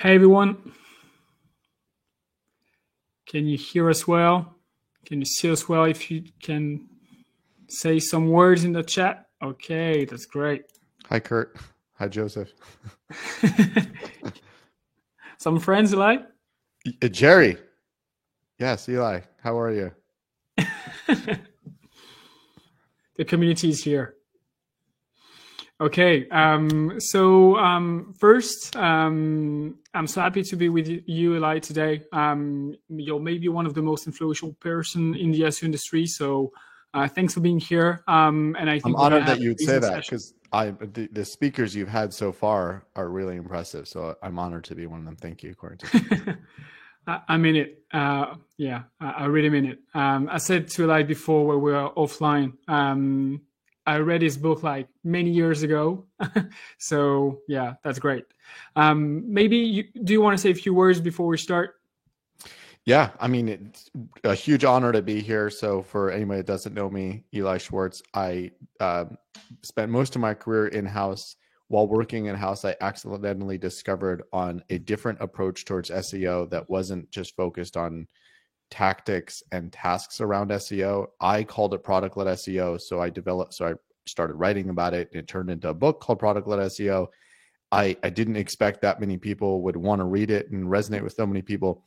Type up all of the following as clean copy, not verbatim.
Hey everyone, can you hear us well? Can you see us well? If you can say some words in the chat. Okay, that's great. Hi, Kurt. Hi, Joseph. Some friends, Eli? Jerry. Yes, Eli. How are you? The community is here. Okay, first, I'm so happy to be with you, Eli, today. You're maybe one of the most influential person in the SEO industry, so thanks for being here. And I think I'm we're gonna honored have that an you'd say amazing that session. because the speakers you've had so far are really impressive. So I'm honored to be one of them. Thank you, Corentin. I mean it. Yeah, I really mean it. I said to Eli before when we were offline. I read his book like many years ago, so yeah, that's great. Maybe do you want to say a few words before we start? Yeah, I mean, it's a huge honor to be here. So for anybody that doesn't know me, Eli Schwartz, I spent most of my career in-house. While working in-house, I accidentally discovered on a different approach towards SEO that wasn't just focused on tactics and tasks around SEO. I called it product-led SEO. So I started writing about it. It turned into a book called Product-Led SEO. I didn't expect that many people would want to read it and resonate with so many people.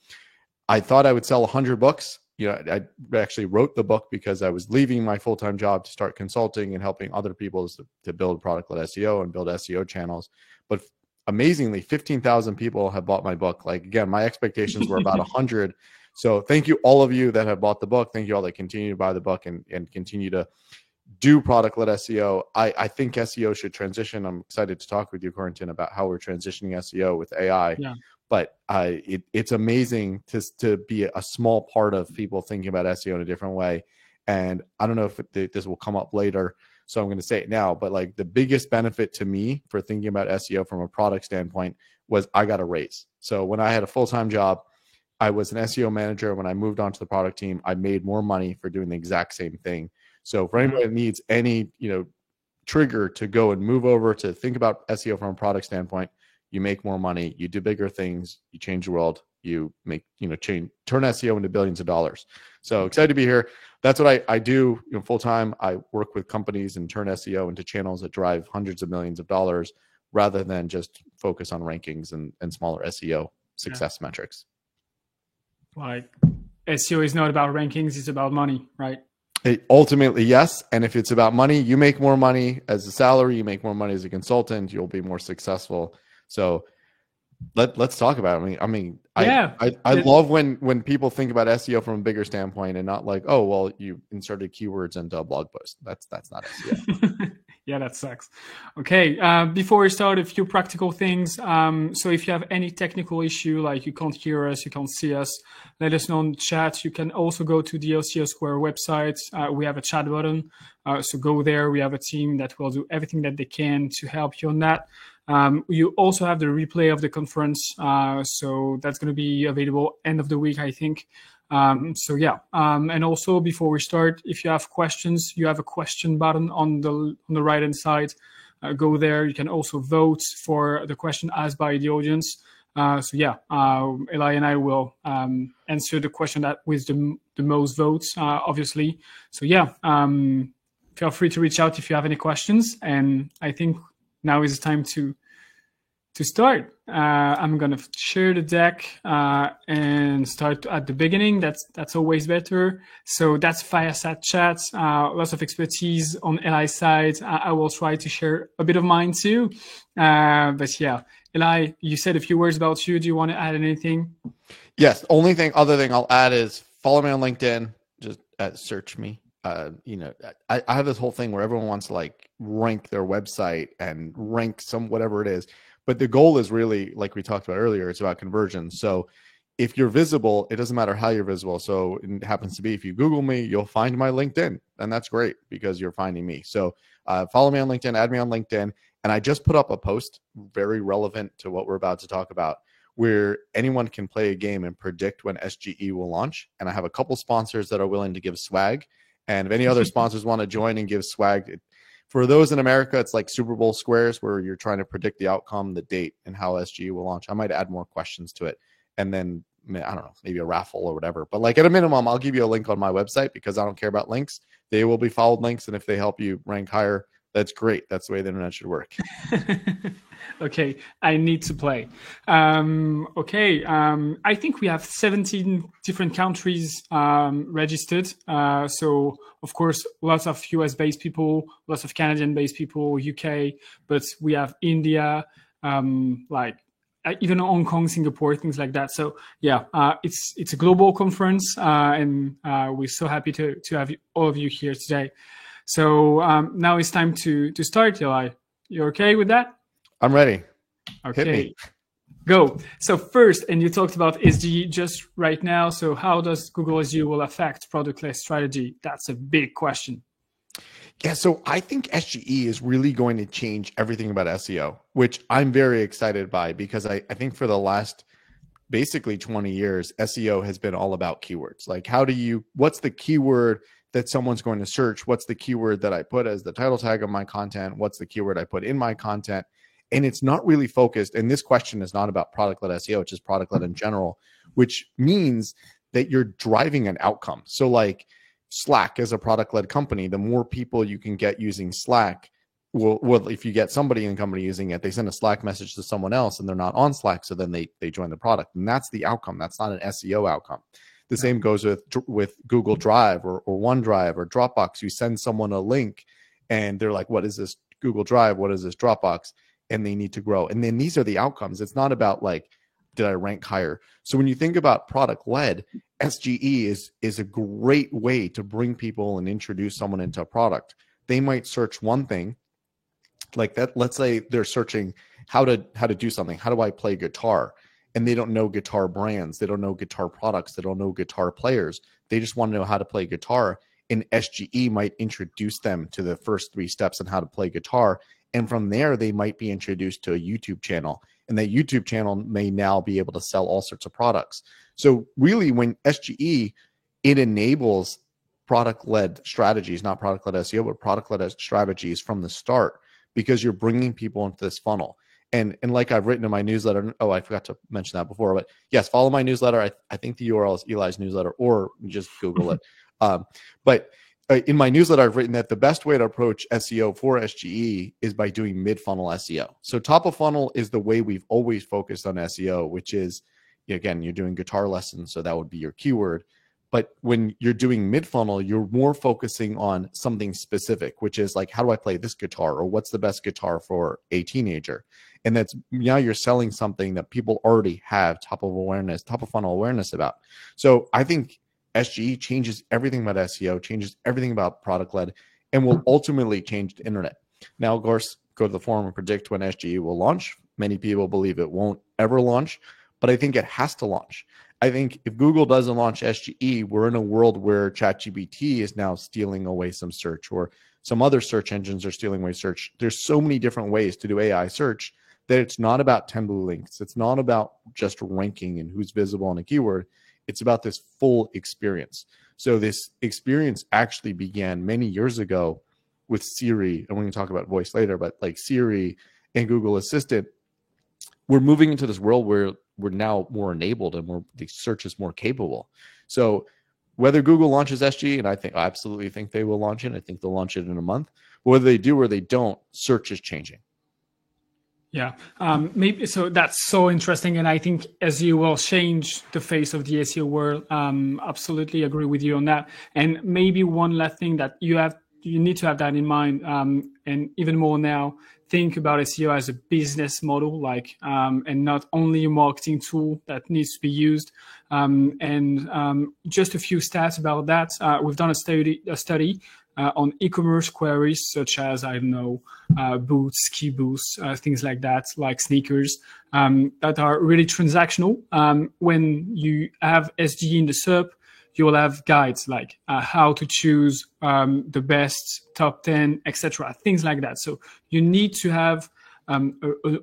I thought I would sell 100 books. I actually wrote the book because I was leaving my full-time job to start consulting and helping other people to build product-led SEO and build SEO channels. But amazingly, 15,000 people have bought my book. Like, again, my expectations were about 100. So thank you, all of you that have bought the book. Thank you all that continue to buy the book and continue to do product-led SEO. I think SEO should transition. I'm excited to talk with you, Corentin, about how we're transitioning SEO with AI. Yeah. But it's amazing to be a small part of people thinking about SEO in a different way. And I don't know if this will come up later, so I'm going to say it now. But like the biggest benefit to me for thinking about SEO from a product standpoint was I got a raise. So when I had a full-time job, I was an SEO manager. When I moved on to the product team, I made more money for doing the exact same thing. So for anybody that needs any, trigger to go and move over to think about SEO from a product standpoint, you make more money, you do bigger things, you change the world, you make, turn SEO into billions of dollars. So excited to be here. That's what I do full time. I work with companies and turn SEO into channels that drive hundreds of millions of dollars rather than just focus on rankings and smaller SEO success metrics. Like SEO is not about rankings, it's about money, right? Ultimately, yes. And if it's about money, you make more money as a salary, you make more money as a consultant, you'll be more successful. So let's talk about it. I love when people think about SEO from a bigger standpoint and not like, oh, well, you inserted keywords into a blog post. That's not SEO. Yeah, that sucks. Okay, before we start, a few practical things. So if you have any technical issue, like you can't hear us, you can't see us, let us know in the chat. You can also go to the SEO Square website. We have a chat button. So go there. We have a team that will do everything that they can to help you on that. You also have the replay of the conference. So that's going to be available end of the week, I think. And also before we start, if you have questions, you have a question button on the right hand side. Go there. You can also vote for the question asked by the audience. Eli and I will answer the question that with the most votes, obviously. So feel free to reach out if you have any questions. And I think now is the time to start. I'm gonna share the deck and start at the beginning. That's always better. So that's Fireside chat. Lots of expertise on Eli's side. I will try to share a bit of mine too. Eli, you said a few words about you. Do you want to add anything? Yes. Other thing I'll add is follow me on LinkedIn. Just search me. I have this whole thing where everyone wants to like rank their website and rank whatever it is. But the goal is really, like we talked about earlier, it's about conversion. So if you're visible, it doesn't matter how you're visible. So it happens to be, if you Google me, you'll find my LinkedIn. And that's great because you're finding me. So follow me on LinkedIn, add me on LinkedIn. And I just put up a post very relevant to what we're about to talk about, where anyone can play a game and predict when SGE will launch. And I have a couple sponsors that are willing to give swag. And if any other sponsors want to join and give swag, For those in America, it's like Super Bowl squares where you're trying to predict the outcome, the date, and how SGE will launch. I might add more questions to it. And then, I don't know, maybe a raffle or whatever. But like at a minimum, I'll give you a link on my website because I don't care about links. They will be followed links. And if they help you rank higher, that's great. That's the way the internet should work. Okay, I need to play. I think we have 17 different countries registered. So, of course, lots of US-based people, lots of Canadian-based people, UK, but we have India, even Hong Kong, Singapore, things like that. So, it's a global conference, and we're so happy to have all of you here today. So now it's time to start, Eli. You okay with that? I'm ready. Okay, go. So first, and you talked about SGE just right now. So how does Google SGE will affect product-led strategy? That's a big question. Yeah, so I think SGE is really going to change everything about SEO, which I'm very excited by because I think for the last basically 20 years, SEO has been all about keywords. Like what's the keyword that someone's going to search? What's the keyword that I put as the title tag of my content? What's the keyword I put in my content? And it's not really focused. And this question is not about product-led SEO, it's just product-led in general, which means that you're driving an outcome. So like Slack as a product-led company, the more people you can get using Slack, well, if you get somebody in the company using it, they send a Slack message to someone else and they're not on Slack. So then they join the product. And that's the outcome. That's not an SEO outcome. The same goes with Google Drive or OneDrive or Dropbox. You send someone a link and they're like, what is this Google Drive? What is this Dropbox? And they need to grow. And then these are the outcomes. It's not about like, did I rank higher? So when you think about product-led, SGE is a great way to bring people and introduce someone into a product. They might search one thing like that. Let's say they're searching how to do something. How do I play guitar? And they don't know guitar brands. They don't know guitar products. They don't know guitar players. They just want to know how to play guitar. And SGE might introduce them to the first 3 steps on how to play guitar. And from there, they might be introduced to a YouTube channel. And that YouTube channel may now be able to sell all sorts of products. So really, when SGE, it enables product-led strategies, not product-led SEO, but product-led strategies from the start, because you're bringing people into this funnel. And like I've written in my newsletter, oh, I forgot to mention that before, but yes, follow my newsletter. I think the URL is Eli's newsletter, or just Google it. But in my newsletter, I've written that the best way to approach SEO for SGE is by doing mid-funnel SEO. So top of funnel is the way we've always focused on SEO, which is, again, you're doing guitar lessons, so that would be your keyword. But when you're doing mid-funnel, you're more focusing on something specific, which is like, how do I play this guitar? Or what's the best guitar for a teenager? And that's now you're selling something that people already have top of funnel awareness about. So I think SGE changes everything about SEO, changes everything about product-led, and will ultimately change the internet. Now, of course, go to the forum and predict when SGE will launch. Many people believe it won't ever launch, but I think it has to launch. I think if Google doesn't launch SGE, we're in a world where ChatGPT is now stealing away some search, or some other search engines are stealing away search. There's so many different ways to do AI search that it's not about 10 blue links. It's not about just ranking and who's visible on a keyword. It's about this full experience. So this experience actually began many years ago with Siri, and we can talk about voice later, but like Siri and Google Assistant, we're moving into this world where we're now more enabled and the search is more capable. So whether Google launches SGE, and I absolutely think they will launch it. I think they'll launch it in a month. But whether they do or they don't, search is changing. Yeah, maybe so. That's so interesting, and I think SEO will change the face of the SEO world. Absolutely agree with you on that. And maybe one last thing that you need to have that in mind, and even more now, think about SEO as a business model, and not only a marketing tool that needs to be used. Just a few stats about that. We've done a study on e-commerce queries such as, I don't know, boots, ski boots, things like that, like sneakers, that are really transactional. When you have SGE in the SERP, you will have guides like how to choose the best top 10, etc., things like that. So you need to have an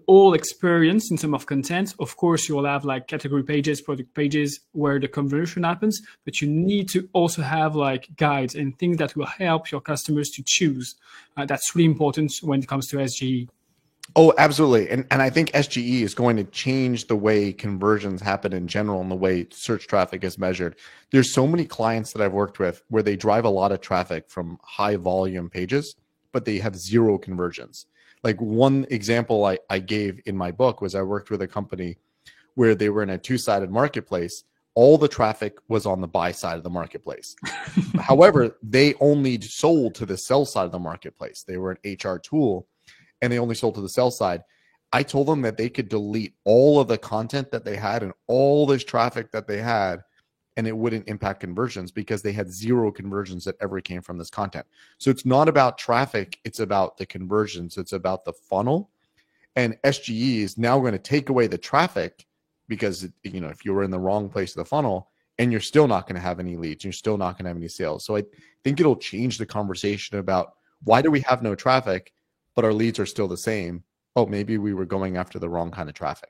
all experience in terms of content. Of course, you'll have like category pages, product pages where the conversion happens, but you need to also have like guides and things that will help your customers to choose. That's really important when it comes to SGE. Oh, absolutely. And I think SGE is going to change the way conversions happen in general and the way search traffic is measured. There's so many clients that I've worked with where they drive a lot of traffic from high volume pages, but they have zero conversions. Like one example I gave in my book was I worked with a company where they were in a two-sided marketplace. All the traffic was on the buy side of the marketplace. However, they only sold to the sell side of the marketplace. They were an HR tool and they only sold to the sell side. I told them that they could delete all of the content that they had and all this traffic that they had, and it wouldn't impact conversions because they had zero conversions that ever came from this content. So it's not about traffic, it's about the conversions, it's about the funnel. And SGE is now going to take away the traffic because, you know, if you were in the wrong place of the funnel, and you're still not going to have any leads, you're still not going to have any sales. So I think it'll change the conversation about why do we have no traffic, but our leads are still the same? Oh, maybe we were going after the wrong kind of traffic.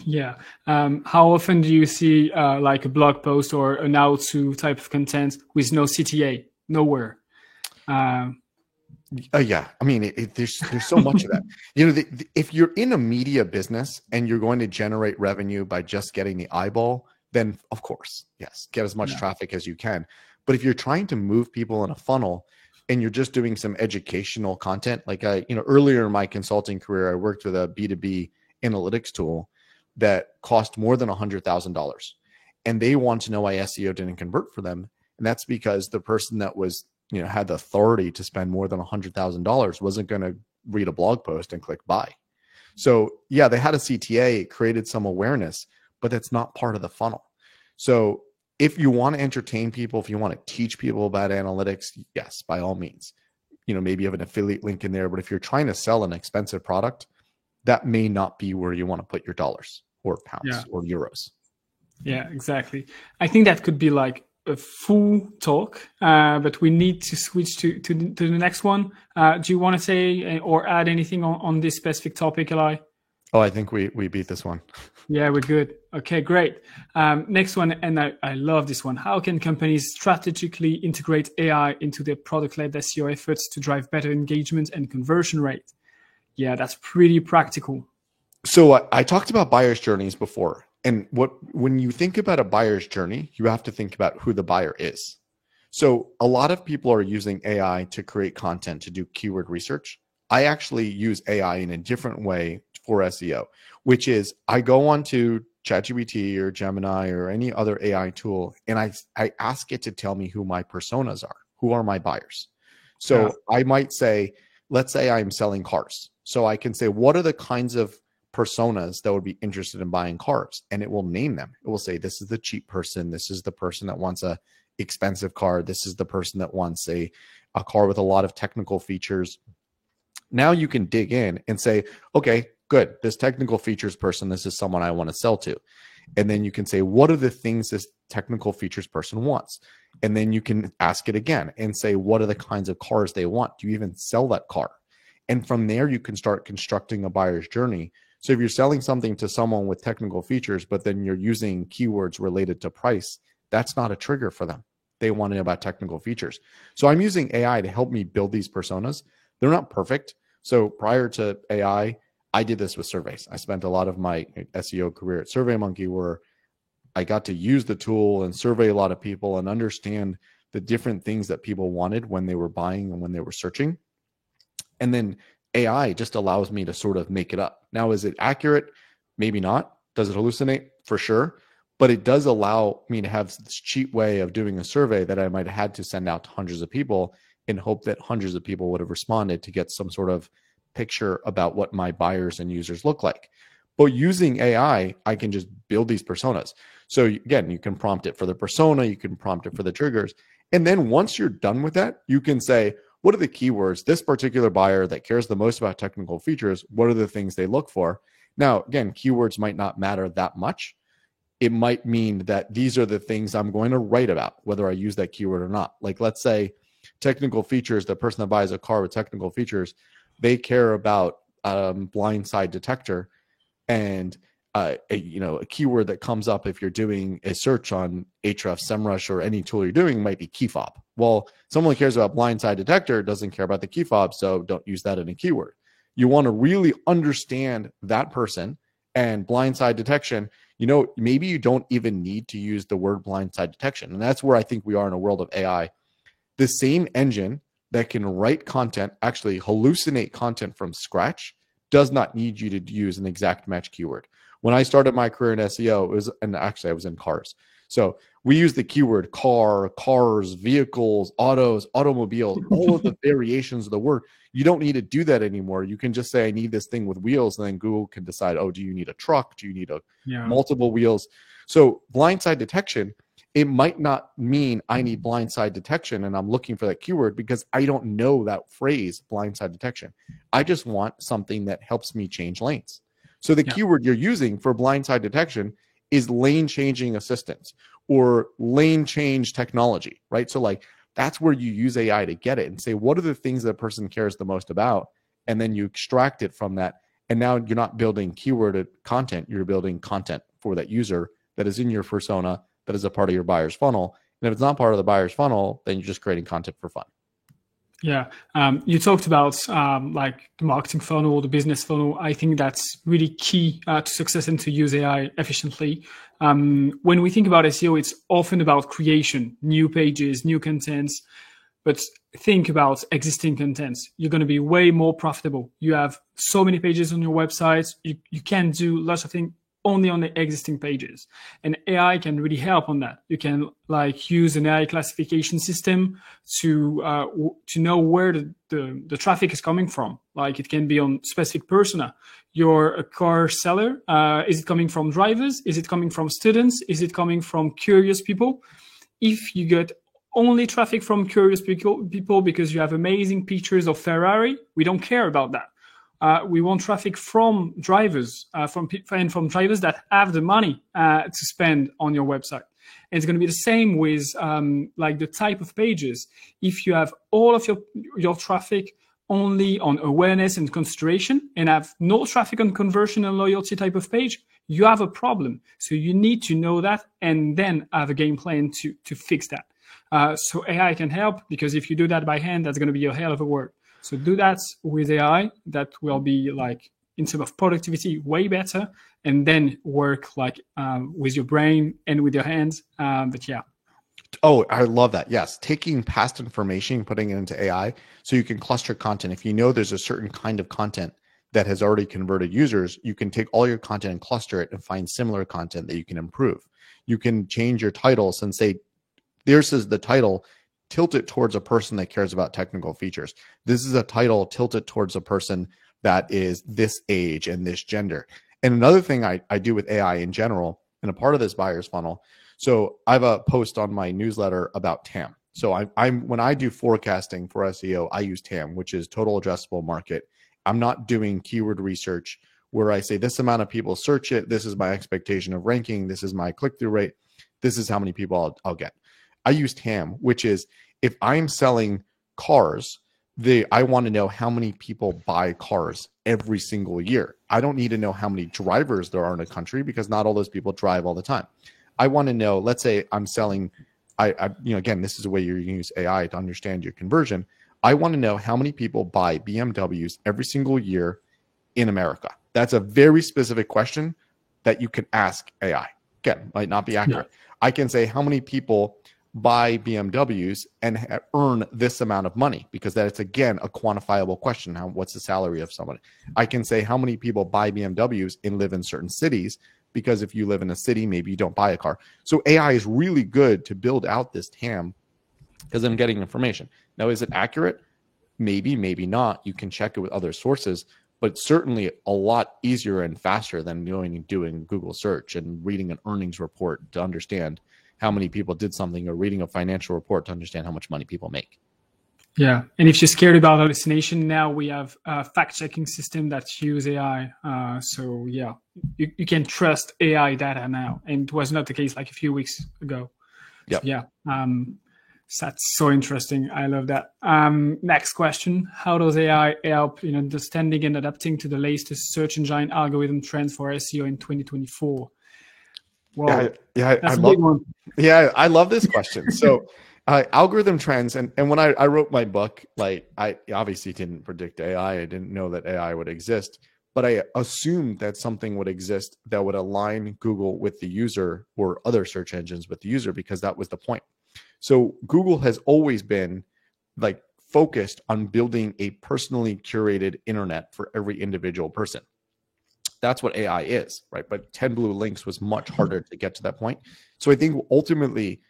Yeah. How often do you see like a blog post or an how-to type of content with no CTA, nowhere? Yeah, I mean, there's so much of that. You know, if you're in a media business and you're going to generate revenue by just getting the eyeball, then of course, yes, get as much traffic as you can. But if you're trying to move people in a funnel and you're just doing some educational content, like earlier in my consulting career, I worked with a B2B analytics tool that cost more than $100,000, and they want to know why SEO didn't convert for them. And that's because the person that was, had the authority to spend more than $100,000 wasn't going to read a blog post and click buy. So yeah, they had a CTA, it created some awareness, but that's not part of the funnel. So if you want to entertain people, if you want to teach people about analytics, yes, by all means, maybe you have an affiliate link in there, but if you're trying to sell an expensive product, that may not be where you want to put your dollars or pounds or euros. Yeah, exactly. I think that could be like a full talk, but we need to switch to the next one. Do you want to say or add anything on this specific topic, Eli? Oh, I think we beat this one. Yeah, we're good. Okay, great. Next one, and I love this one. How can companies strategically integrate AI into their product-led SEO efforts to drive better engagement and conversion rate? Yeah, that's pretty practical. So I talked about buyer's journeys before. And when you think about a buyer's journey, you have to think about who the buyer is. So a lot of people are using AI to create content, to do keyword research. I actually use AI in a different way for SEO, which is I go onto ChatGPT or Gemini or any other AI tool, and I ask it to tell me who my personas are, who are my buyers. So I might say, let's say I'm selling cars. So I can say, what are the kinds of personas that would be interested in buying cars? And it will name them. It will say, this is the cheap person. This is the person that wants a expensive car. This is the person that wants a car with a lot of technical features. Now you can dig in and say, okay, good. This technical features person, this is someone I want to sell to. And then you can say, what are the things this technical features person wants? And then you can ask it again and say, what are the kinds of cars they want? Do you even sell that car? And from there, you can start constructing a buyer's journey. So if you're selling something to someone with technical features, but then you're using keywords related to price, that's not a trigger for them. They want to know about technical features. So I'm using AI to help me build these personas. They're not perfect. So prior to AI, I did this with surveys. I spent a lot of my SEO career at SurveyMonkey, where I got to use the tool and survey a lot of people and understand the different things that people wanted when they were buying and when they were searching. And then AI just allows me to sort of make it up. Now, is it accurate? Maybe not. Does it hallucinate? For sure. But it does allow me to have this cheap way of doing a survey that I might have had to send out to hundreds of people in hope that hundreds of people would have responded to get some sort of picture about what my buyers and users look like. But using AI, I can just build these personas. So again, you can prompt it for the persona, you can prompt it for the triggers. And then once you're done with that, you can say, what are the keywords, this particular buyer that cares the most about technical features, what are the things they look for? Now, again, keywords might not matter that much. It might mean that these are the things I'm going to write about, whether I use that keyword or not. Like, let's say technical features, the person that buys a car with technical features, they care about blindside detector, and a keyword that comes up if you're doing a search on Ahrefs, SEMrush, or any tool you're doing might be key fob. Well, someone who cares about blindside detector doesn't care about the key fob, so don't use that in a keyword. You want to really understand that person, and blindside detection, maybe you don't even need to use the word blindside detection. And that's where I think we are in a world of AI. The same engine that can write content, actually hallucinate content from scratch, does not need you to use an exact match keyword. When I started my career in SEO, I was in cars. So we use the keyword car, cars, vehicles, autos, automobiles, all of the variations of the word. You don't need to do that anymore. You can just say, I need this thing with wheels, and then Google can decide, oh, do you need a truck? Do you need multiple wheels? So blindside detection, it might not mean I need blindside detection and I'm looking for that keyword because I don't know that phrase, blindside detection. I just want something that helps me change lanes. So the keyword you're using for blindside detection is lane changing assistance or lane change technology, right? So that's where you use AI to get it and say, what are the things that a person cares the most about? And then you extract it from that. And now you're not building keyworded content, you're building content for that user that is in your persona, that is a part of your buyer's funnel. And if it's not part of the buyer's funnel, then you're just creating content for fun. Yeah. You talked about the marketing funnel, the business funnel. I think that's really key to success and to use AI efficiently. When we think about SEO, it's often about creation, new pages, new contents. But think about existing contents. You're going to be way more profitable. You have so many pages on your website. You can do lots of things only on the existing pages, and AI can really help on that. You can use an AI classification system to know where the traffic is coming from. It can be on specific persona. You're a car seller. Is it coming from drivers? Is it coming from students? Is it coming from curious people? If you get only traffic from curious people because you have amazing pictures of Ferrari, we don't care about that. We want traffic from drivers, from drivers that have the money to spend on your website. And it's going to be the same with the type of pages. If you have all of your traffic only on awareness and consideration and have no traffic on conversion and loyalty type of page, you have a problem. So you need to know that and then have a game plan to fix that. So AI can help, because if you do that by hand, that's going to be a hell of a work. So do that with AI. That will be in terms of productivity, way better. And then work with your brain and with your hands. But yeah. Oh, I love that. Yes. Taking past information, putting it into AI so you can cluster content. If you know there's a certain kind of content that has already converted users, you can take all your content and cluster it and find similar content that you can improve. You can change your titles and say, this is the title, tilt it towards a person that cares about technical features. This is a title, tilt it towards a person that is this age and this gender. And another thing I do with AI in general, and a part of this buyer's funnel, so I have a post on my newsletter about TAM. So when I do forecasting for SEO, I use TAM, which is total addressable market. I'm not doing keyword research where I say this amount of people search it, this is my expectation of ranking, this is my click-through rate, this is how many people I'll get. I use TAM, which is if I'm selling cars, I want to know how many people buy cars every single year. I don't need to know how many drivers there are in a country because not all those people drive all the time. I want to know, let's say I'm selling, again, this is a way you use AI to understand your conversion. I want to know how many people buy BMWs every single year in America. That's a very specific question that you can ask AI. Again, might not be accurate. Yeah. I can say how many people buy BMWs and earn this amount of money, because that's, again, a quantifiable question. What's the salary of somebody? I can say how many people buy BMWs and live in certain cities, because if you live in a city, maybe you don't buy a car. So AI is really good to build out this TAM because I'm getting information. Now, is it accurate? Maybe, maybe not. You can check it with other sources, but certainly a lot easier and faster than going and doing Google search and reading an earnings report to understand how many people did something, or reading a financial report to understand how much money people make. Yeah. And if you're scared about hallucination, now we have a fact-checking system that use AI. So yeah, you can trust AI data now. And it was not the case like a few weeks ago. Yep. So, yeah. That's so interesting. I love that. Next question: how does AI help in understanding and adapting to the latest search engine algorithm trends for SEO in 2024? Wow, that's a big one. Yeah, I love this question. So, algorithm trends, and when I wrote my book, like I obviously didn't predict AI. I didn't know that AI would exist, but I assumed that something would exist that would align Google with the user or other search engines with the user, because that was the point. So Google has always been like focused on building a personally curated internet for every individual person. That's what AI is, right? But 10 blue links was much harder to get to that point. So I think ultimately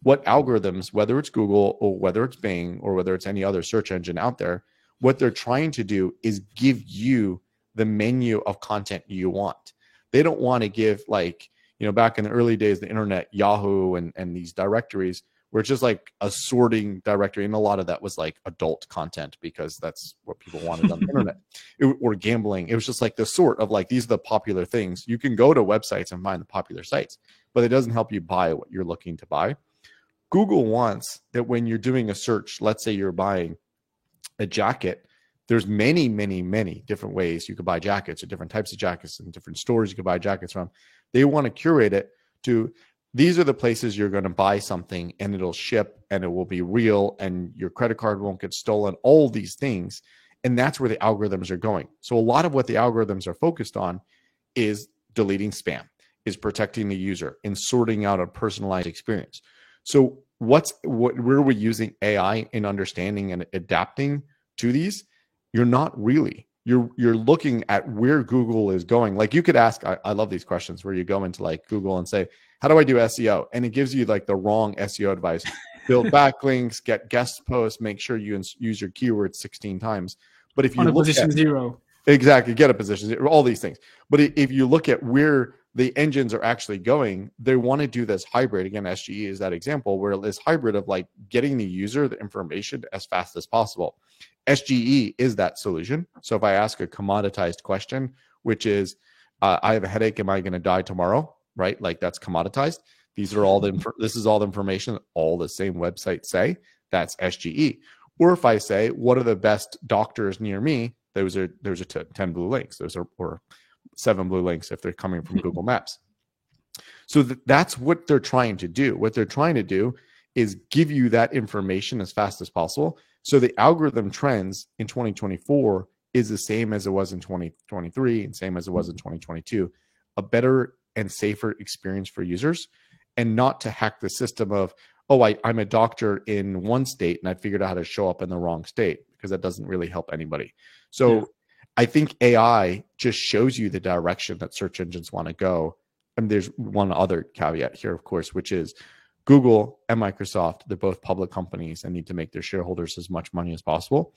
what algorithms, whether it's Google or whether it's Bing or whether it's any other search engine out there, what they're trying to do is give you the menu of content you want. They don't want to give, like, back in the early days, the internet, Yahoo and these directories were just like a sorting directory. And a lot of that was like adult content because that's what people wanted on the internet, or gambling. It was just like the sort of like, these are the popular things. You can go to websites and find the popular sites, but it doesn't help you buy what you're looking to buy. Google wants that when you're doing a search, let's say you're buying a jacket, there's many, many, many different ways you could buy jackets, or different types of jackets and different stores you could buy jackets from. They want to curate it to, these are the places you're going to buy something and it'll ship and it will be real and your credit card won't get stolen, all these things. And that's where the algorithms are going. So a lot of what the algorithms are focused on is deleting spam, is protecting the user, and sorting out a personalized experience. So where are we using AI in understanding and adapting to these? You're not really. You're looking at where Google is going. Like, you could ask, I love these questions where you go into like Google and say, how do I do SEO? And it gives you like the wrong SEO advice. Build backlinks, get guest posts, make sure you use your keywords 16 times. But if you look position 0. Exactly, get a position, all these things. But if you look at where the engines are actually going, they want to do this hybrid. Again, SGE is that example where this hybrid of like getting the user the information as fast as possible. SGE is that solution. So if I ask a commoditized question, which is, I have a headache, am I going to die tomorrow? Right? Like, that's commoditized. This is all the information that all the same websites say. That's SGE. Or if I say, what are the best doctors near me? Those are 10 blue links. Or 7 blue links if they're coming from Google Maps. So that's what they're trying to do. What they're trying to do is give you that information as fast as possible. So the algorithm trends in 2024 is the same as it was in 2023 and same as it was in 2022. A better and safer experience for users, and not to hack the system of, oh, I'm a doctor in one state and I figured out how to show up in the wrong state, because that doesn't really help anybody. So yeah. I think AI just shows you the direction that search engines want to go. And there's one other caveat here, of course, which is Google and Microsoft, they're both public companies and need to make their shareholders as much money as possible.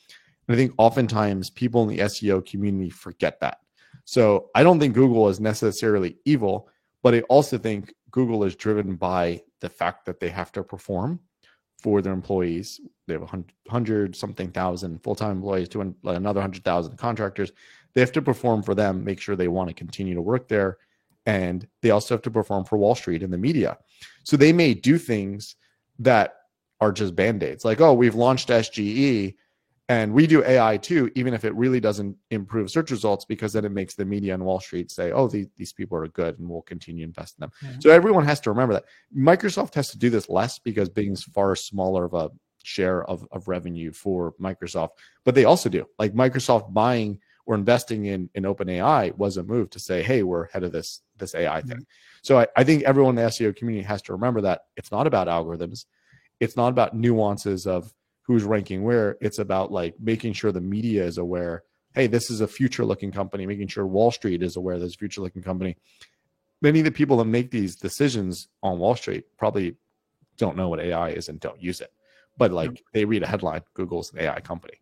And I think oftentimes people in the SEO community forget that. So I don't think Google is necessarily evil, but I also think Google is driven by the fact that they have to perform for their employees. They have 100 something thousand full-time employees to another 100,000 contractors. They have to perform for them, make sure they want to continue to work there. And they also have to perform for Wall Street and the media. So they may do things that are just band-aids. Like, oh, we've launched SGE and we do AI too, even if it really doesn't improve search results, because then it makes the media and Wall Street say, oh, these people are good and we'll continue to invest in them. Yeah. So everyone has to remember that. Microsoft has to do this less because Bing's far smaller of a share of revenue for Microsoft. But they also do. Like, Microsoft buying or investing in OpenAI was a move to say, hey, we're ahead of this AI thing. Mm-hmm. So I think everyone in the SEO community has to remember that it's not about algorithms. It's not about nuances of who's ranking where. It's about like making sure the media is aware, hey, this is a future looking company, making sure Wall Street is aware there's a future looking company. Many of the people that make these decisions on Wall Street probably don't know what AI is and don't use it. But like, they read a headline, Google's an AI company.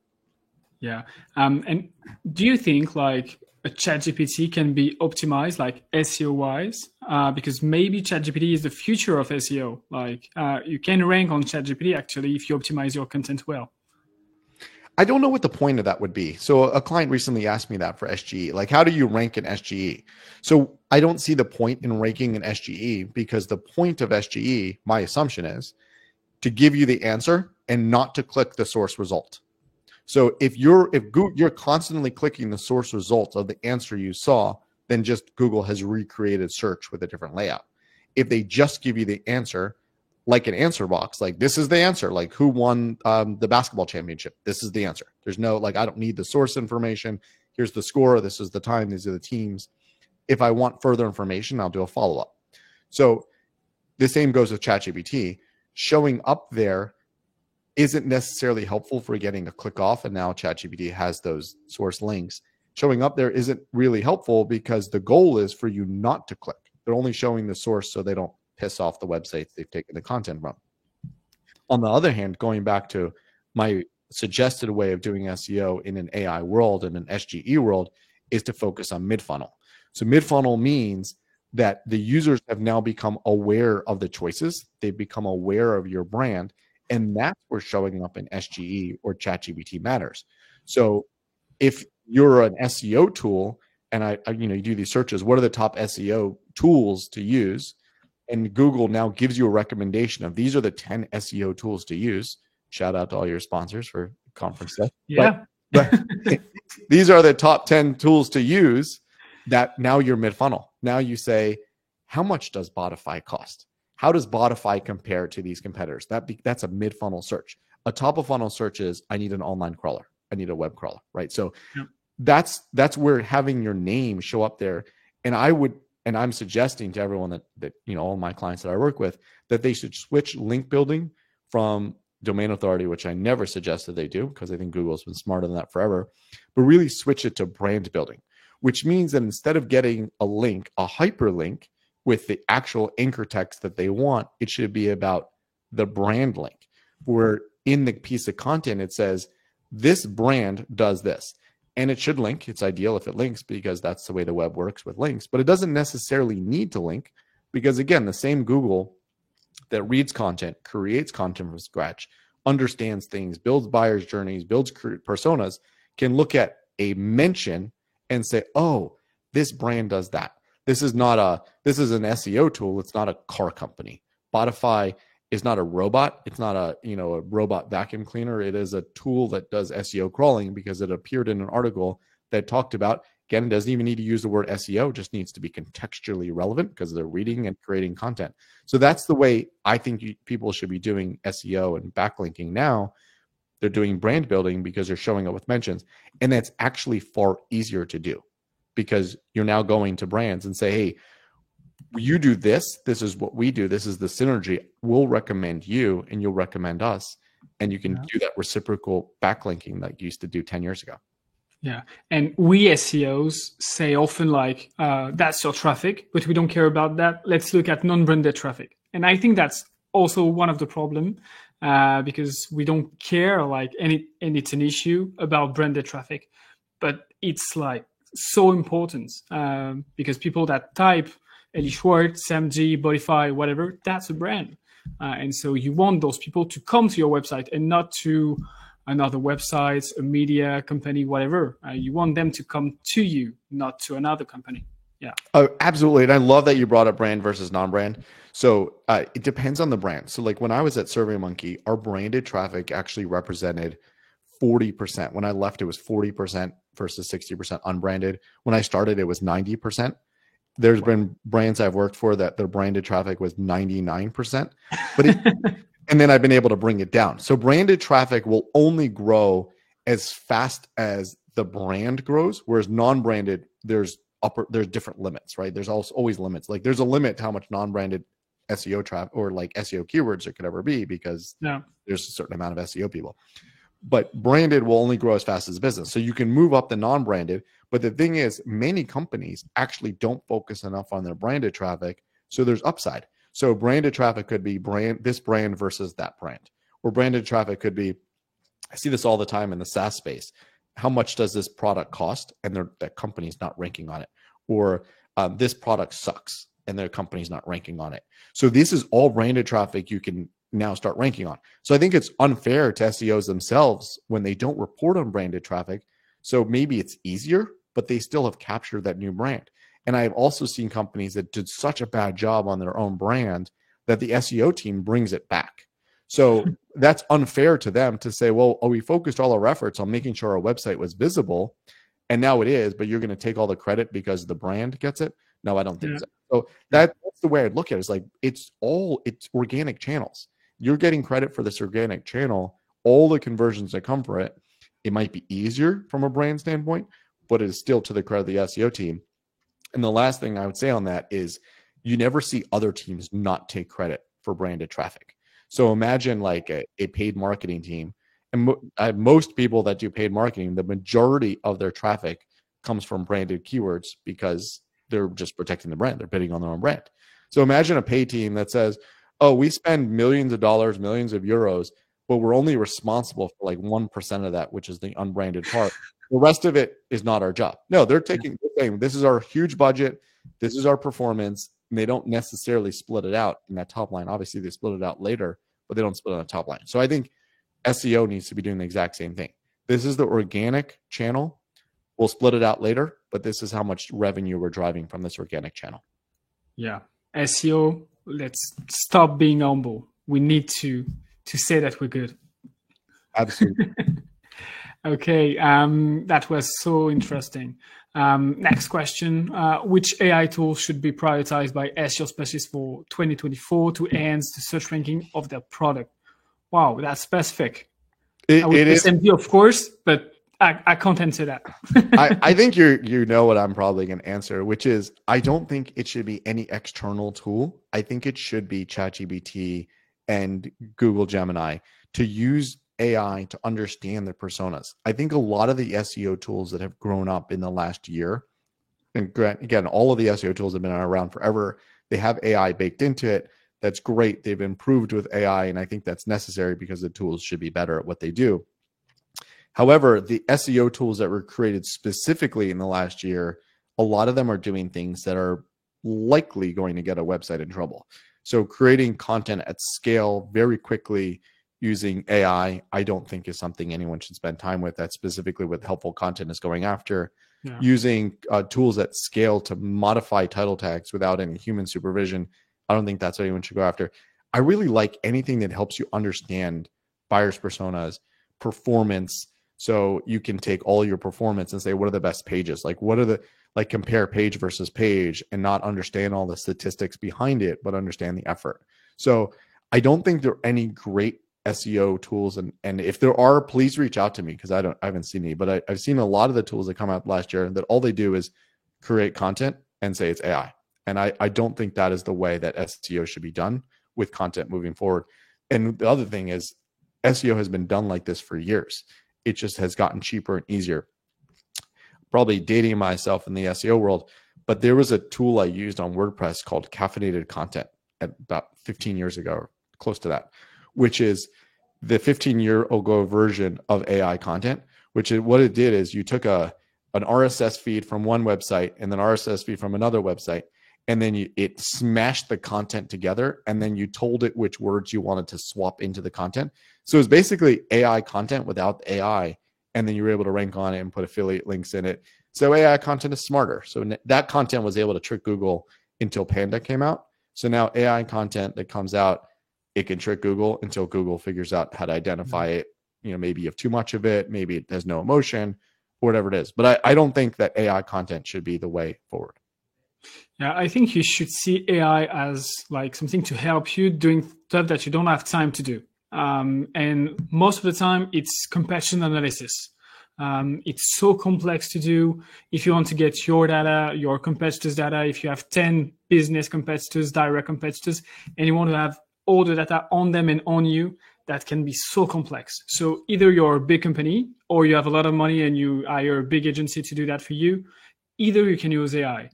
Yeah. And do you think like a ChatGPT can be optimized like SEO wise? Because maybe ChatGPT is the future of SEO. Like you can rank on ChatGPT actually if you optimize your content well. I don't know what the point of that would be. So a client recently asked me that for SGE, like, how do you rank in SGE? So I don't see the point in ranking in SGE, because the point of SGE, my assumption is to give you the answer and not to click the source result. So if you're constantly clicking the source result of the answer you saw, then just Google has recreated search with a different layout. If they just give you the answer, like an answer box, like this is the answer, like who won the basketball championship, this is the answer. There's no, like, I don't need the source information. Here's the score. This is the time. These are the teams. If I want further information, I'll do a follow-up. So the same goes with ChatGPT. Showing up there isn't necessarily helpful for getting a click off. And now ChatGPT has those source links. Showing up there isn't really helpful because the goal is for you not to click. They're only showing the source so they don't piss off the websites they've taken the content from. On the other hand, going back to my suggested way of doing SEO in an AI world and an SGE world is to focus on mid-funnel. So mid-funnel means that the users have now become aware of the choices. They've become aware of your brand. And that's where showing up in SGE or ChatGPT matters. So if you're an SEO tool and you do these searches, what are the top SEO tools to use? And Google now gives you a recommendation of these are the 10 SEO tools to use. Shout out to all your sponsors for conference stuff. Yeah. But these are the top 10 tools to use. That now you're mid-funnel. Now you say, how much does Botify cost? How does Botify compare to these competitors? That's a mid-funnel search. A top-of-funnel search is, I need an online crawler. I need a web crawler, right? So that's where having your name show up there. And I'm suggesting to everyone that all my clients that I work with, that they should switch link building from domain authority, which I never suggested they do because I think Google's been smarter than that forever, but really switch it to brand building, which means that instead of getting a link, a hyperlink with the actual anchor text that they want, it should be about the brand link, where in the piece of content, it says, this brand does this. And it should link. It's ideal if it links because that's the way the web works with links, but it doesn't necessarily need to link because, again, the same Google that reads content, creates content from scratch, understands things, builds buyer's journeys, builds personas, can look at a mention and say, oh, this brand does that. This is an SEO tool. It's not a car company. Spotify is not a robot. It's not a robot vacuum cleaner. It is a tool that does SEO crawling because it appeared in an article that talked about, again, it doesn't even need to use the word SEO, just needs to be contextually relevant because they're reading and creating content. So that's the way I think people should be doing SEO and backlinking now. They're doing brand building because they're showing up with mentions. And that's actually far easier to do because you're now going to brands and say, hey, you do this. This is what we do. This is the synergy. We'll recommend you and you'll recommend us. And you can do that reciprocal backlinking like you used to do 10 years ago. Yeah. And we SEOs say often like, that's your traffic, but we don't care about that. Let's look at non-branded traffic. And I think that's also one of the problem because we don't care and it's an issue about branded traffic, but it's like so important because people that type Eli Schwartz, SamG, Botify, whatever, that's a brand. And so you want those people to come to your website and not to another website, a media company, whatever. You want them to come to you, not to another company. Yeah. Oh, absolutely. And I love that you brought up brand versus non-brand. So it depends on the brand. So like when I was at SurveyMonkey, our branded traffic actually represented 40%. When I left, it was 40% versus 60% unbranded. When I started, it was 90%. There's been brands I've worked for that their branded traffic was 99%, and then I've been able to bring it down. So branded traffic will only grow as fast as the brand grows, whereas non-branded, there's different limits, right? There's also always limits. Like there's a limit to how much non-branded SEO traffic or like SEO keywords there could ever be because there's a certain amount of SEO people. But branded will only grow as fast as business. So you can move up the non-branded. But the thing is, many companies actually don't focus enough on their branded traffic. So there's upside. So branded traffic could be this brand versus that brand. Or branded traffic could be, I see this all the time in the SaaS space. How much does this product cost? And that company's not ranking on it. Or this product sucks and their company's not ranking on it. So this is all branded traffic you can now start ranking on. So I think it's unfair to SEOs themselves when they don't report on branded traffic. So maybe it's easier, but they still have captured that new brand. And I've also seen companies that did such a bad job on their own brand that the SEO team brings it back. So that's unfair to them to say, well, oh, we focused all our efforts on making sure our website was visible, and now it is, but you're going to take all the credit because the brand gets it. No, I don't think so. So that's the way I'd look at it. It's like it's organic channels. You're getting credit for this organic channel, all the conversions that come from it. It might be easier from a brand standpoint, but it is still to the credit of the SEO team. And the last thing I would say on that is you never see other teams not take credit for branded traffic. So imagine like a paid marketing team, and most people that do paid marketing, the majority of their traffic comes from branded keywords because they're just protecting the brand. They're bidding on their own brand. So imagine a pay team that says, oh, we spend millions of dollars, millions of euros, but we're only responsible for like 1% of that, which is the unbranded part. The rest of it is not our job. No, they're saying, this is our huge budget. This is our performance. And they don't necessarily split it out in that top line. Obviously, they split it out later, but they don't split it on the top line. So I think SEO needs to be doing the exact same thing. This is the organic channel. We'll split it out later, but this is how much revenue we're driving from this organic channel. Yeah. SEO, let's stop being humble. We need to say that we're good. Absolutely. Okay. That was so interesting. Next question. Which AI tools should be prioritized by SEO specialists for 2024 to enhance the search ranking of their product? Wow, that's specific. I would say SMT, of course, but I can't answer that. I think you know what I'm probably going to answer, which is I don't think it should be any external tool. I think it should be ChatGPT and Google Gemini to use AI to understand their personas. I think a lot of the SEO tools that have grown up in the last year, and again, all of the SEO tools have been around forever. They have AI baked into it. That's great. They've improved with AI, and I think that's necessary because the tools should be better at what they do. However, the SEO tools that were created specifically in the last year, a lot of them are doing things that are likely going to get a website in trouble. So creating content at scale very quickly using AI, I don't think is something anyone should spend time with. That's specifically what helpful content is going after. Yeah. Using tools that scale to modify title tags without any human supervision, I don't think that's what anyone should go after. I really like anything that helps you understand buyers' personas, performance. So you can take all your performance and say, what are the best pages? Like, what are the, like compare page versus page and not understand all the statistics behind it, but understand the effort. So I don't think there are any great SEO tools. And if there are, please reach out to me because I haven't seen any, but I've seen a lot of the tools that come out last year that all they do is create content and say it's AI. And I don't think that is the way that SEO should be done with content moving forward. And the other thing is SEO has been done like this for years. It just has gotten cheaper and easier. Probably dating myself in the SEO world, but there was a tool I used on WordPress called caffeinated content at about 15 years ago, or close to that, which is the 15-year-ago version of AI content, which is what it did is you took an RSS feed from one website and then RSS feed from another website, and then it smashed the content together, and then you told it which words you wanted to swap into the content. So it's basically AI content without AI, and then you were able to rank on it and put affiliate links in it. So AI content is smarter. So that content was able to trick Google until Panda came out. So now AI content that comes out, it can trick Google until Google figures out how to identify it. You know, maybe you have too much of it, maybe it has no emotion, or whatever it is. But I don't think that AI content should be the way forward. Yeah, I think you should see AI as like something to help you doing stuff that you don't have time to do. And most of the time, it's competition analysis. It's so complex to do. If you want to get your data, your competitors' data, if you have 10 business competitors, direct competitors, and you want to have all the data on them and on you, that can be so complex. So either you're a big company or you have a lot of money and you hire a big agency to do that for you. Either you can use AI.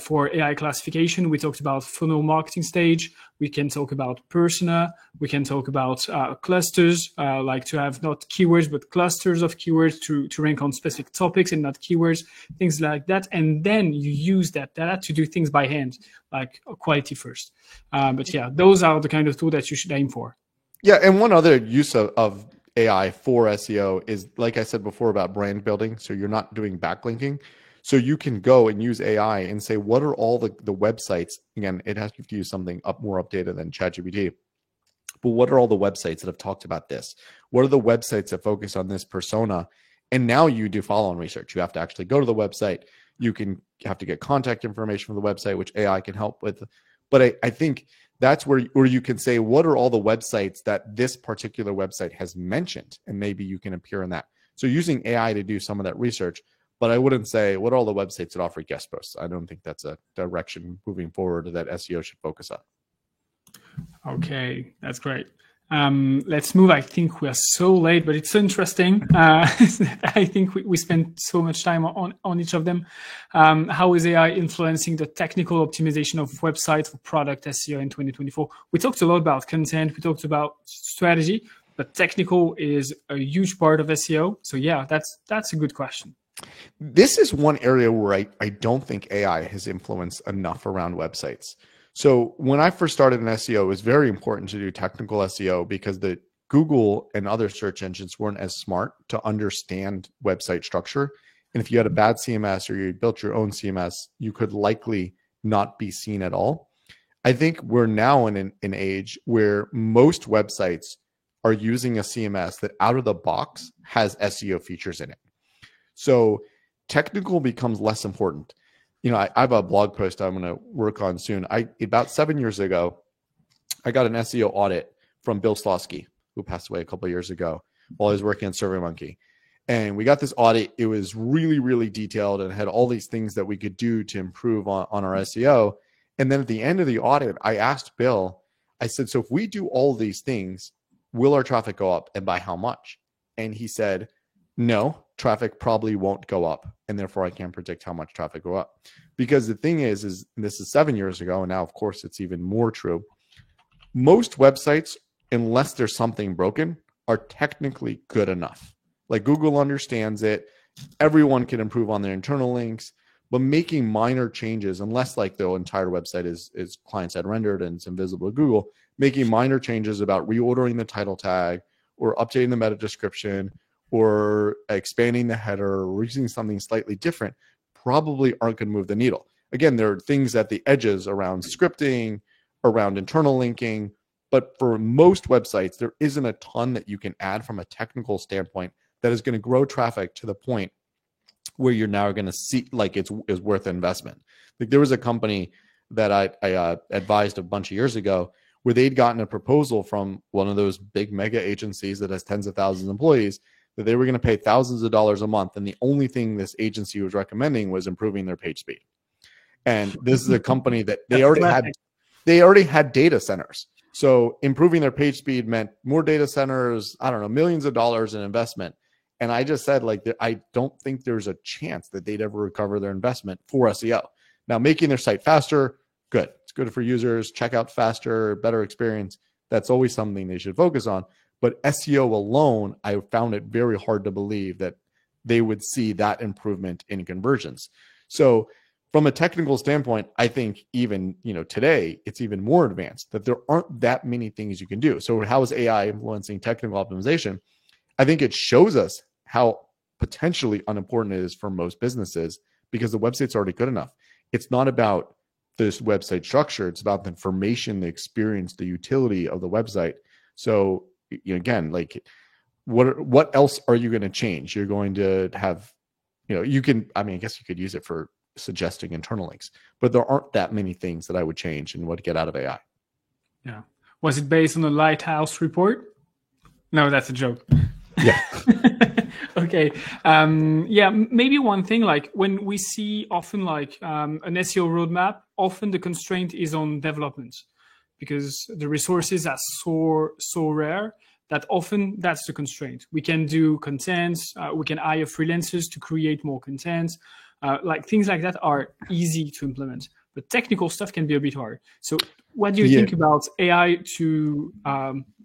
For AI classification, we talked about funnel marketing stage. We can talk about persona. We can talk about clusters, like to have not keywords, but clusters of keywords to rank on specific topics and not keywords, things like that. And then you use that data to do things by hand, like quality first. But yeah, those are the kind of tool that you should aim for. Yeah, and one other use of AI for SEO is, like I said before, about brand building. So you're not doing backlinking. So you can go and use AI and say, what are all the websites? Again, it has to use something more updated than ChatGPT. but what are all the websites that have talked about this? What are the websites that focus on this persona? And now you do follow-on research. You have to actually go to the website. You have to get contact information from the website, which AI can help with. But I think that's where you can say, what are all the websites that this particular website has mentioned? And maybe you can appear in that. So using AI to do some of that research, but I wouldn't say, what are all the websites that offer guest posts? I don't think that's a direction moving forward that SEO should focus on. Okay, that's great. Let's move. I think we are so late, but it's so interesting. I think we spent so much time on each of them. How is AI influencing the technical optimization of websites for product SEO in 2024? We talked a lot about content. We talked about strategy, but technical is a huge part of SEO. So yeah, that's a good question. This is one area where I don't think AI has influenced enough around websites. So when I first started in SEO, it was very important to do technical SEO because the Google and other search engines weren't as smart to understand website structure. And if you had a bad CMS or you built your own CMS, you could likely not be seen at all. I think we're now in an age where most websites are using a CMS that out of the box has SEO features in it. So technical becomes less important. You know, I have a blog post I'm going to work on soon. About 7 years ago, I got an SEO audit from Bill Slosky, who passed away a couple of years ago while I was working on SurveyMonkey. And we got this audit. It was really, really detailed and had all these things that we could do to improve on our SEO. And then at the end of the audit, I asked Bill, I said, so if we do all these things, will our traffic go up and by how much? And he said, no, traffic probably won't go up. And therefore I can't predict how much traffic will go up. Because the thing is this is 7 years ago. And now, of course, it's even more true. Most websites, unless there's something broken, are technically good enough. Like Google understands it. Everyone can improve on their internal links, but making minor changes, unless like the entire website is client-side rendered and it's invisible to Google, making minor changes about reordering the title tag or updating the meta description or expanding the header or using something slightly different probably aren't going to move the needle. Again, there are things at the edges around scripting, around internal linking, but for most websites, there isn't a ton that you can add from a technical standpoint that is going to grow traffic to the point where you're now going to see like it's worth investment. Like there was a company that I advised a bunch of years ago where they'd gotten a proposal from one of those big mega agencies that has tens of thousands of employees that they were going to pay thousands of dollars a month. And the only thing this agency was recommending was improving their page speed. And this is a company that they already had data centers. So improving their page speed meant more data centers, I don't know, millions of dollars in investment. And I just said, like, I don't think there's a chance that they'd ever recover their investment for SEO. Now, making their site faster, good. It's good for users, checkout faster, better experience. That's always something they should focus on. But SEO alone, I found it very hard to believe that they would see that improvement in conversions. So from a technical standpoint, I think even today, it's even more advanced that there aren't that many things you can do. So how is AI influencing technical optimization? I think it shows us how potentially unimportant it is for most businesses because the website's already good enough. It's not about this website structure. It's about the information, the experience, the utility of the website. So again, like what else are you going to change? You're going to have, I guess you could use it for suggesting internal links, but there aren't that many things that I would change and would get out of AI. Yeah. Was it based on a Lighthouse report? No, that's a joke. Yeah. Okay. Maybe one thing, like when we see often like an SEO roadmap, often the constraint is on development because the resources are so rare that often that's the constraint. We can do content, we can hire freelancers to create more content. Like things like that are easy to implement, but technical stuff can be a bit hard. So what do you think about AI to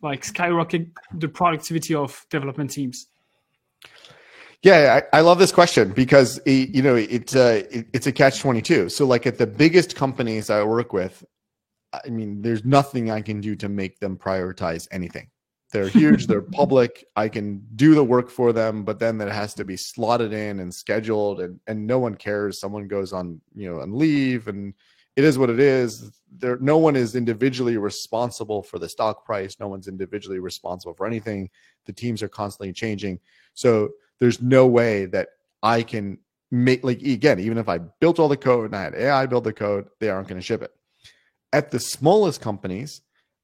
like skyrocket the productivity of development teams? Yeah, I love this question because it's a catch-22. So like at the biggest companies I work with, I mean, there's nothing I can do to make them prioritize anything. They're huge, they're public. I can do the work for them, but then that has to be slotted in and scheduled, and no one cares. Someone goes on on leave, and it is what it is. No one is individually responsible for the stock price. No one's individually responsible for anything. The teams are constantly changing. So there's no way that I can make, like, again, even if I built all the code and I had AI build the code, they aren't going to ship it. At the smallest companies,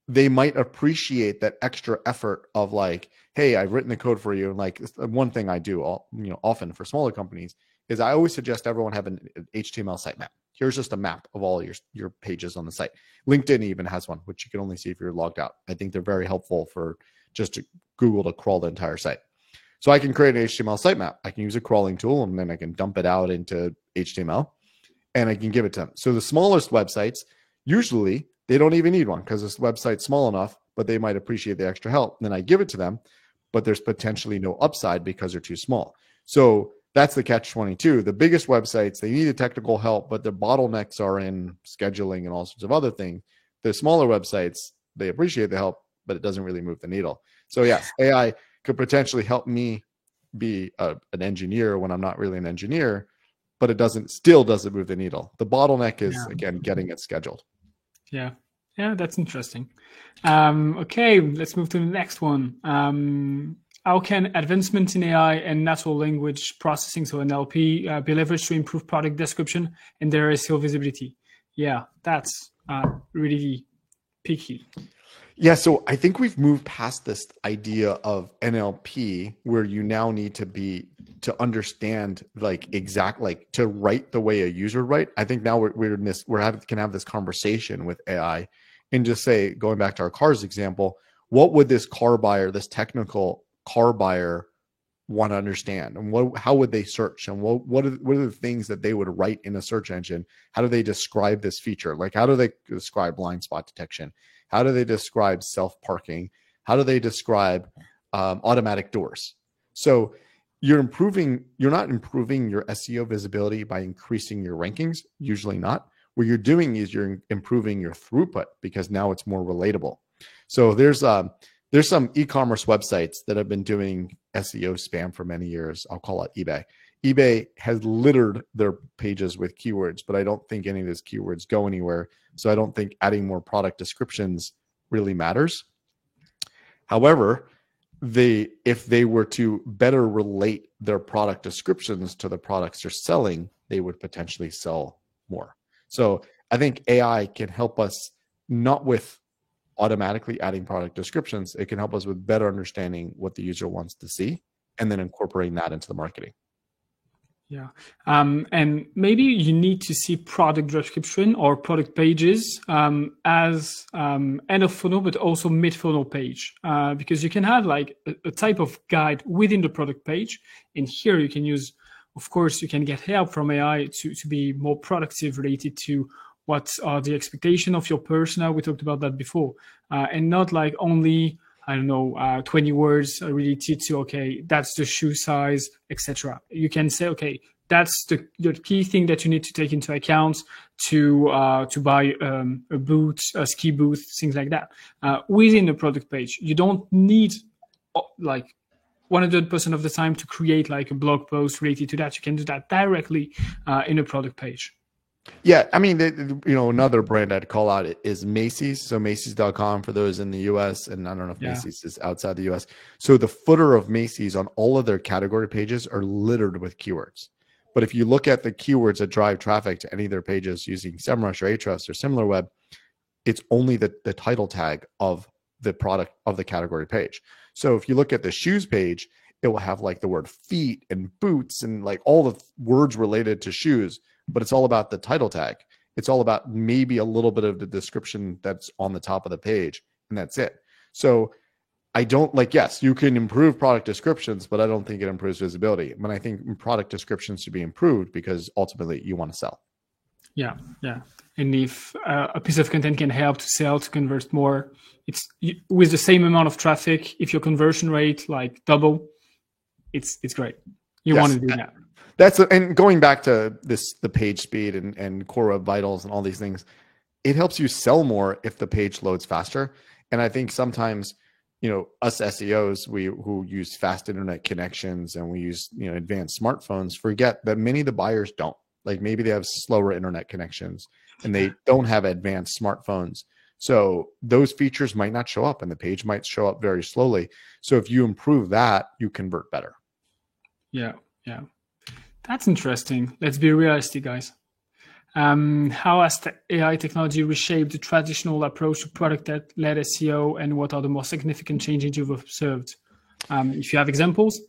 they might appreciate that extra effort of like, hey, I've written the code for you. And like, one thing I do often for smaller companies is I always suggest everyone have an HTML sitemap. Here's just a map of all your pages on the site. LinkedIn even has one, which you can only see if you're logged out. I think they're very helpful for just Google to crawl the entire site. So I can create an HTML sitemap. I can use a crawling tool, and then I can dump it out into HTML, and I can give it to them. So the smallest websites, usually they don't even need one because this website's small enough, but they might appreciate the extra help. And then I give it to them, but there's potentially no upside because they're too small. So that's the catch-22. The biggest websites, they need the technical help, but the bottlenecks are in scheduling and all sorts of other things. The smaller websites, they appreciate the help, but it doesn't really move the needle. So yes, AI could potentially help me be an engineer when I'm not really an engineer, but it still doesn't move the needle. The bottleneck is, again, getting it scheduled. Yeah. Yeah, that's interesting. Okay, let's move to the next one. How can advancements in AI and natural language processing, so NLP, be leveraged to improve product description and their SEO visibility? Yeah, that's really picky. Yeah, so I think we've moved past this idea of NLP where you now need to understand to write the way a user write. I think now can have this conversation with AI and just say, going back to our cars example, what would this technical car buyer want to understand, and how would they search, and what are the things that they would write in a search engine? How do they describe this feature? Like, how do they describe blind spot detection? How do they describe self-parking? How do they describe automatic doors? So you're not improving your SEO visibility by increasing your rankings, usually not. What you're doing is you're improving your throughput because now it's more relatable. So there's some e-commerce websites that have been doing SEO spam for many years. I'll call it eBay. eBay has littered their pages with keywords, but I don't think any of those keywords go anywhere. So I don't think adding more product descriptions really matters. However, if they were to better relate their product descriptions to the products they're selling, they would potentially sell more. So I think AI can help us not with automatically adding product descriptions. It can help us with better understanding what the user wants to see and then incorporating that into the marketing. Yeah. And maybe you need to see product description or product pages as end of funnel, but also mid funnel page, because you can have like a type of guide within the product page. And here you can use, of course, you can get help from AI to be more productive related to what are the expectation of your persona. We talked about that before, and not like only, 20 words related to, okay, that's the shoe size, etc. You can say, okay, that's the key thing that you need to take into account to buy a boot, a ski boot, things like that. Within the product page, you don't need like 100% of the time to create like a blog post related to that. You can do that directly in a product page. Yeah, I mean, another brand I'd call out is Macy's. So Macy's.com for those in the US, and I don't know if Macy's is outside the US. So the footer of Macy's on all of their category pages are littered with keywords. But if you look at the keywords that drive traffic to any of their pages using SEMrush or Ahrefs or SimilarWeb, it's only the title tag of the product of the category page. So if you look at the shoes page, it will have like the word feet and boots and like all the words related to shoes, but it's all about the title tag. It's all about maybe a little bit of the description that's on the top of the page, and that's it. So I don't yes, you can improve product descriptions, but I don't think it improves visibility. But I think product descriptions should be improved because ultimately you want to sell. Yeah. And if a piece of content can help to sell, to convert more, it's with the same amount of traffic. If your conversion rate like double, it's great. You want to do that. And going back to the page speed and Core Web Vitals and all these things, it helps you sell more if the page loads faster. And I think sometimes, us SEOs, who use fast internet connections and we use, advanced smartphones, forget that many of the buyers don't. Like maybe they have slower internet connections and they don't have advanced smartphones. So those features might not show up and the page might show up very slowly. So if you improve that, you convert better. Yeah. That's interesting. Let's be realistic, guys. How has the AI technology reshaped the traditional approach to product-led SEO, and what are the more significant changes you've observed? If you have examples.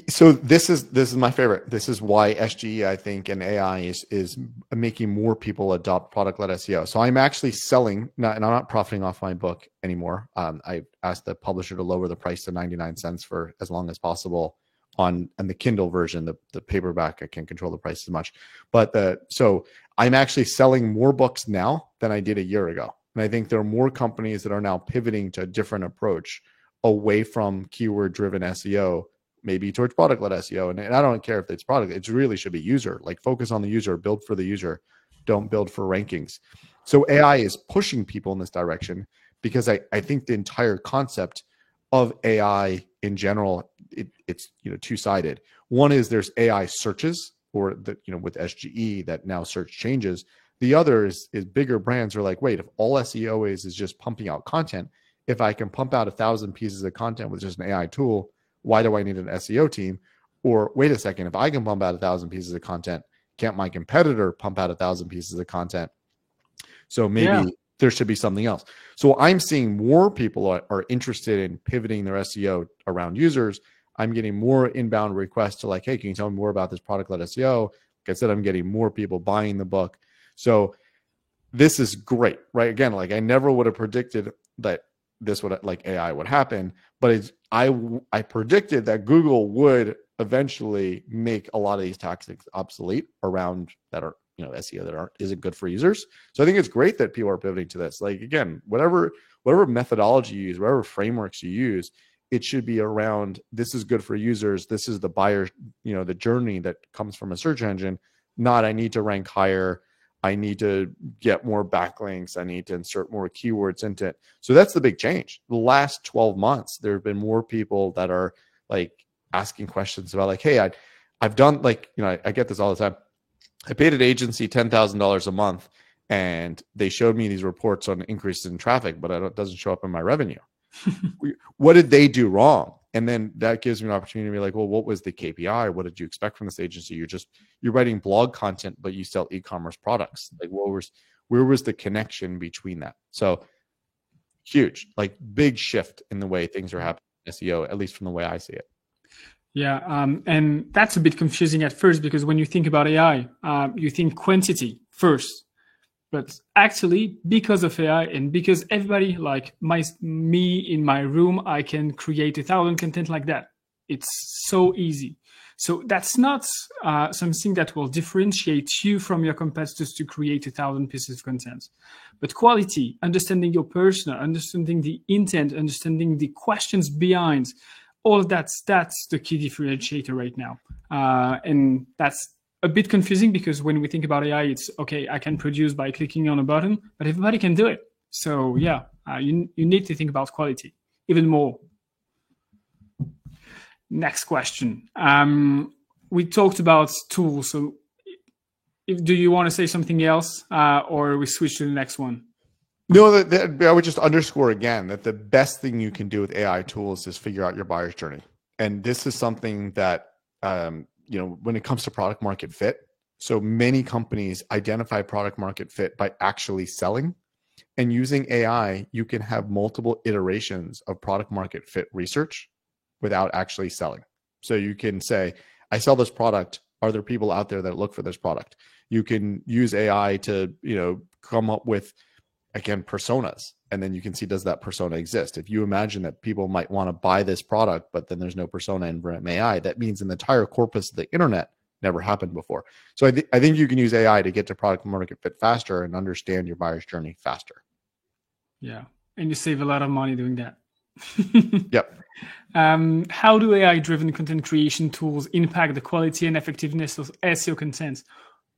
So this is my favorite. This is why SGE, I think, and AI is making more people adopt product-led SEO. So I'm actually selling, and I'm not profiting off my book anymore. I asked the publisher to lower the price to 99 cents for as long as possible on the Kindle version. The paperback, I can't control the price as much. But so I'm actually selling more books now than I did a year ago. And I think there are more companies that are now pivoting to a different approach away from keyword-driven SEO, maybe towards product-led SEO. And I don't care if it's product, it really should be user. Like focus on the user, build for the user, don't build for rankings. So AI is pushing people in this direction because I think the entire concept of AI in general, it's two-sided. One is there's AI searches, or with SGE that now search changes. The other is bigger brands are like, wait, if all SEO is just pumping out content, if I can pump out 1,000 pieces of content with just an AI tool, why do I need an SEO team? Or wait a second, if I can pump out 1,000 pieces of content, can't my competitor pump out 1,000 pieces of content? So maybe there should be something else. So I'm seeing more people are interested in pivoting their SEO around users. I'm getting more inbound requests to like, hey, can you tell me more about this product-led SEO? Like I said, I'm getting more people buying the book. So this is great, right? Again, like I never would have predicted that this would, like AI would happen, but I predicted that Google would eventually make a lot of these tactics obsolete around that are SEO that isn't good for users. So I think it's great that people are pivoting to this. Like again, whatever methodology you use, whatever frameworks you use, it should be around this is good for users. This is the buyer, the journey that comes from a search engine. Not I need to rank higher. I need to get more backlinks. I need to insert more keywords into it. So that's the big change. The last 12 months, there have been more people that are like asking questions about like, hey, I've done like, I get this all the time. I paid an agency $10,000 a month and they showed me these reports on increases in traffic, but it doesn't show up in my revenue. What did they do wrong? And then that gives me an opportunity to be like, well, what was the KPI? What did you expect from this agency? You're writing blog content, but you sell e-commerce products. Like where was the connection between that? So huge, like big shift in the way things are happening in SEO, at least from the way I see it. Yeah, and that's a bit confusing at first because when you think about AI, you think quantity first. But actually, because of AI and because everybody like me in my room, I can create 1,000 content like that. It's so easy. So that's not something that will differentiate you from your competitors to create 1,000 pieces of content. But quality, understanding your persona, understanding the intent, understanding the questions behind, all of that's the key differentiator right now. And that's a bit confusing because when we think about AI, it's okay, I can produce by clicking on a button, but everybody can do it. So yeah, you need to think about quality even more. Next question. We talked about tools. So do you want to say something else or we switch to the next one? No, I would just underscore again that the best thing you can do with AI tools is figure out your buyer's journey. And this is something that, when it comes to product market fit, so many companies identify product market fit by actually selling, and using AI, you can have multiple iterations of product market fit research without actually selling. So you can say, I sell this product. Are there people out there that look for this product? You can use AI to, come up with, again, personas. And then you can see, does that persona exist? If you imagine that people might want to buy this product, but then there's no persona in AI, that means an entire corpus of the internet never happened before. So I think you can use AI to get to product market fit faster and understand your buyer's journey faster. Yeah. And you save a lot of money doing that. Yep. How do AI-driven content creation tools impact the quality and effectiveness of SEO content?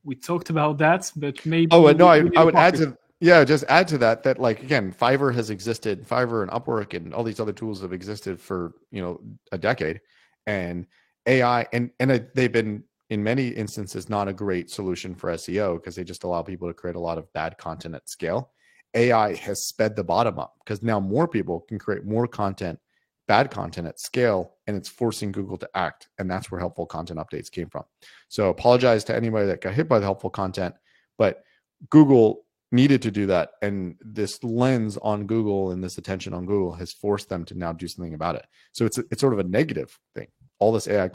We talked about that, but maybe... Oh, no, I would add to... Yeah, just add to that like, again, Fiverr has existed, Fiverr and Upwork and all these other tools have existed for, a decade, and AI and they've been in many instances not a great solution for SEO because they just allow people to create a lot of bad content at scale. AI has sped the bottom up because now more people can create more content, bad content at scale, and it's forcing Google to act. And that's where helpful content updates came from. So apologize to anybody that got hit by the helpful content, but Google needed to do that. And this lens on Google and this attention on Google has forced them to now do something about it. So it's sort of a negative thing. All this AI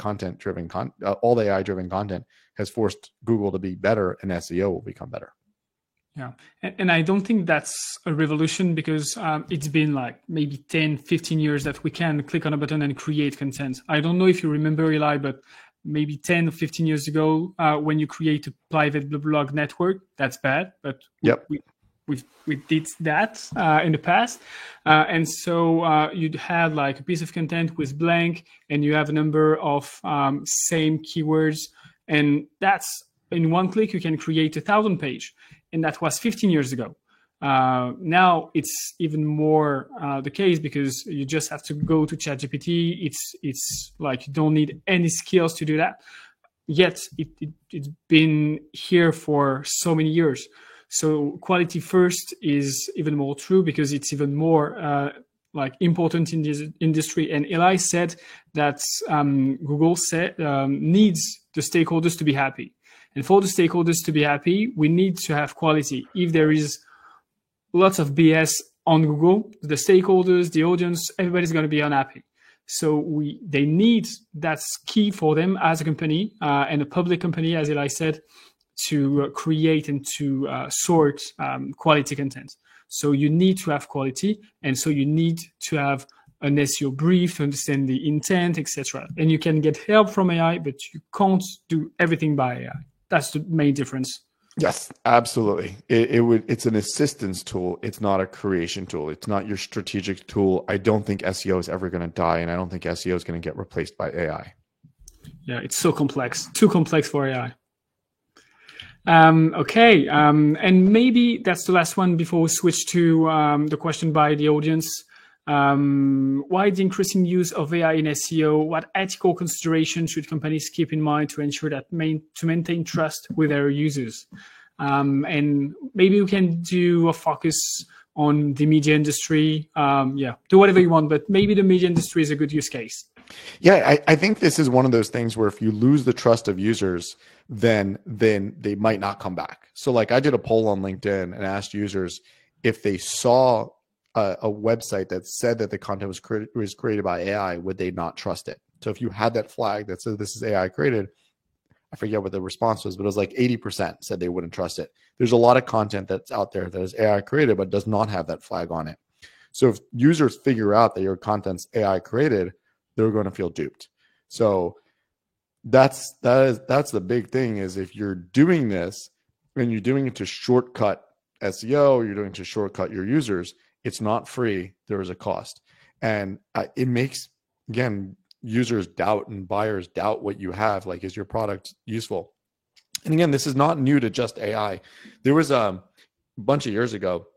all the AI driven content has forced Google to be better, and SEO will become better. Yeah. And I don't think that's a revolution because it's been like maybe 10, 15 years that we can click on a button and create content. I don't know if you remember, Eli, but maybe 10 or 15 years ago, when you create a private blog network, that's bad. But yep. we did that in the past. And so you'd have like a piece of content with blank and you have a number of same keywords. And that's in one click, you can create 1,000 page. And that was 15 years ago. Now it's even more the case because you just have to go to ChatGPT. It's like you don't need any skills to do that. Yet it's been here for so many years. So quality first is even more true because it's even more like important in this industry. And Eli said that Google needs the stakeholders to be happy. And for the stakeholders to be happy, we need to have quality. If there is lots of BS on Google, the stakeholders, the audience, everybody's going to be unhappy. So they need, that's key for them as a company and a public company, as Eli said, to create and to sort quality content. So you need to have quality. And so you need to have an SEO brief to understand the intent, etc. And you can get help from AI, but you can't do everything by AI. That's the main difference. Yes, absolutely. It's an assistance tool. It's not a creation tool. It's not your strategic tool. I don't think SEO is ever going to die, and I don't think SEO is going to get replaced by AI. Yeah, it's so complex, too complex for AI. Okay, and maybe that's the last one before we switch to the question by the audience. Why the increasing use of AI in SEO? What ethical considerations should companies keep in mind to ensure that to maintain trust with their users? And maybe we can do a focus on the media industry. Yeah, do whatever you want, but maybe the media industry is a good use case. Yeah, I think this is one of those things where if you lose the trust of users, then they might not come back. So like I did a poll on LinkedIn and asked users if they saw a website that said that the content was created by AI, would they not trust it? So if you had that flag that says this is AI created, I forget what the response was, but it was like 80% said they wouldn't trust it. There's a lot of content that's out there that is AI created, but does not have that flag on it. So if users figure out that your content's AI created, they're going to feel duped. So that's the big thing is if you're doing this and you're doing it to shortcut SEO, you're doing it to shortcut your users, it's not free. There is a cost. And it makes, again, users doubt and buyers doubt what you have. Like, is your product useful? And again, this is not new to just AI. There was a bunch of years ago,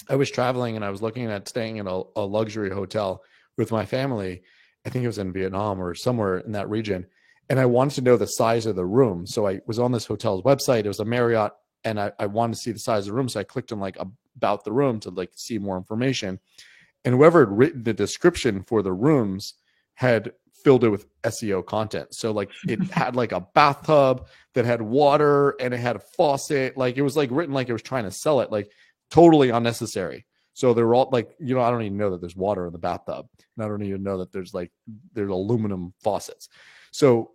I was traveling and I was looking at staying in a luxury hotel with my family. I think it was in Vietnam or somewhere in that region. And I wanted to know the size of the room. So I was on this hotel's website. It was a Marriott. And I wanted to see the size of the room. So I clicked on like about the room to like see more information. And whoever had written the description for the rooms had filled it with SEO content. So like it had like a bathtub that had water and it had a faucet. Like it was like written like it was trying to sell it, like totally unnecessary. So they're all like, I don't even know that there's water in the bathtub. And I don't even know that there's aluminum faucets. So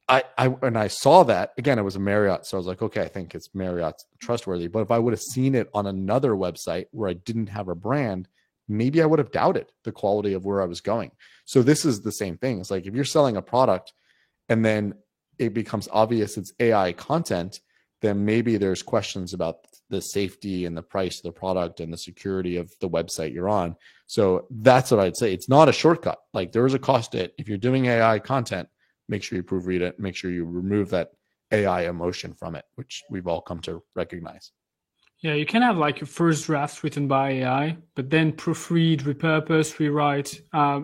I saw that again, it was a Marriott. So I was like, okay, I think it's Marriott's trustworthy. But if I would have seen it on another website where I didn't have a brand, maybe I would have doubted the quality of where I was going. So this is the same thing. It's like, if you're selling a product and then it becomes obvious it's AI content, then maybe there's questions about the safety and the price of the product and the security of the website you're on. So that's what I'd say. It's not a shortcut. Like there is a cost to it. If you're doing AI content, make sure you proofread it, make sure you remove that AI emotion from it, which we've all come to recognize. Yeah, you can have like your first draft written by AI, but then proofread, repurpose, rewrite,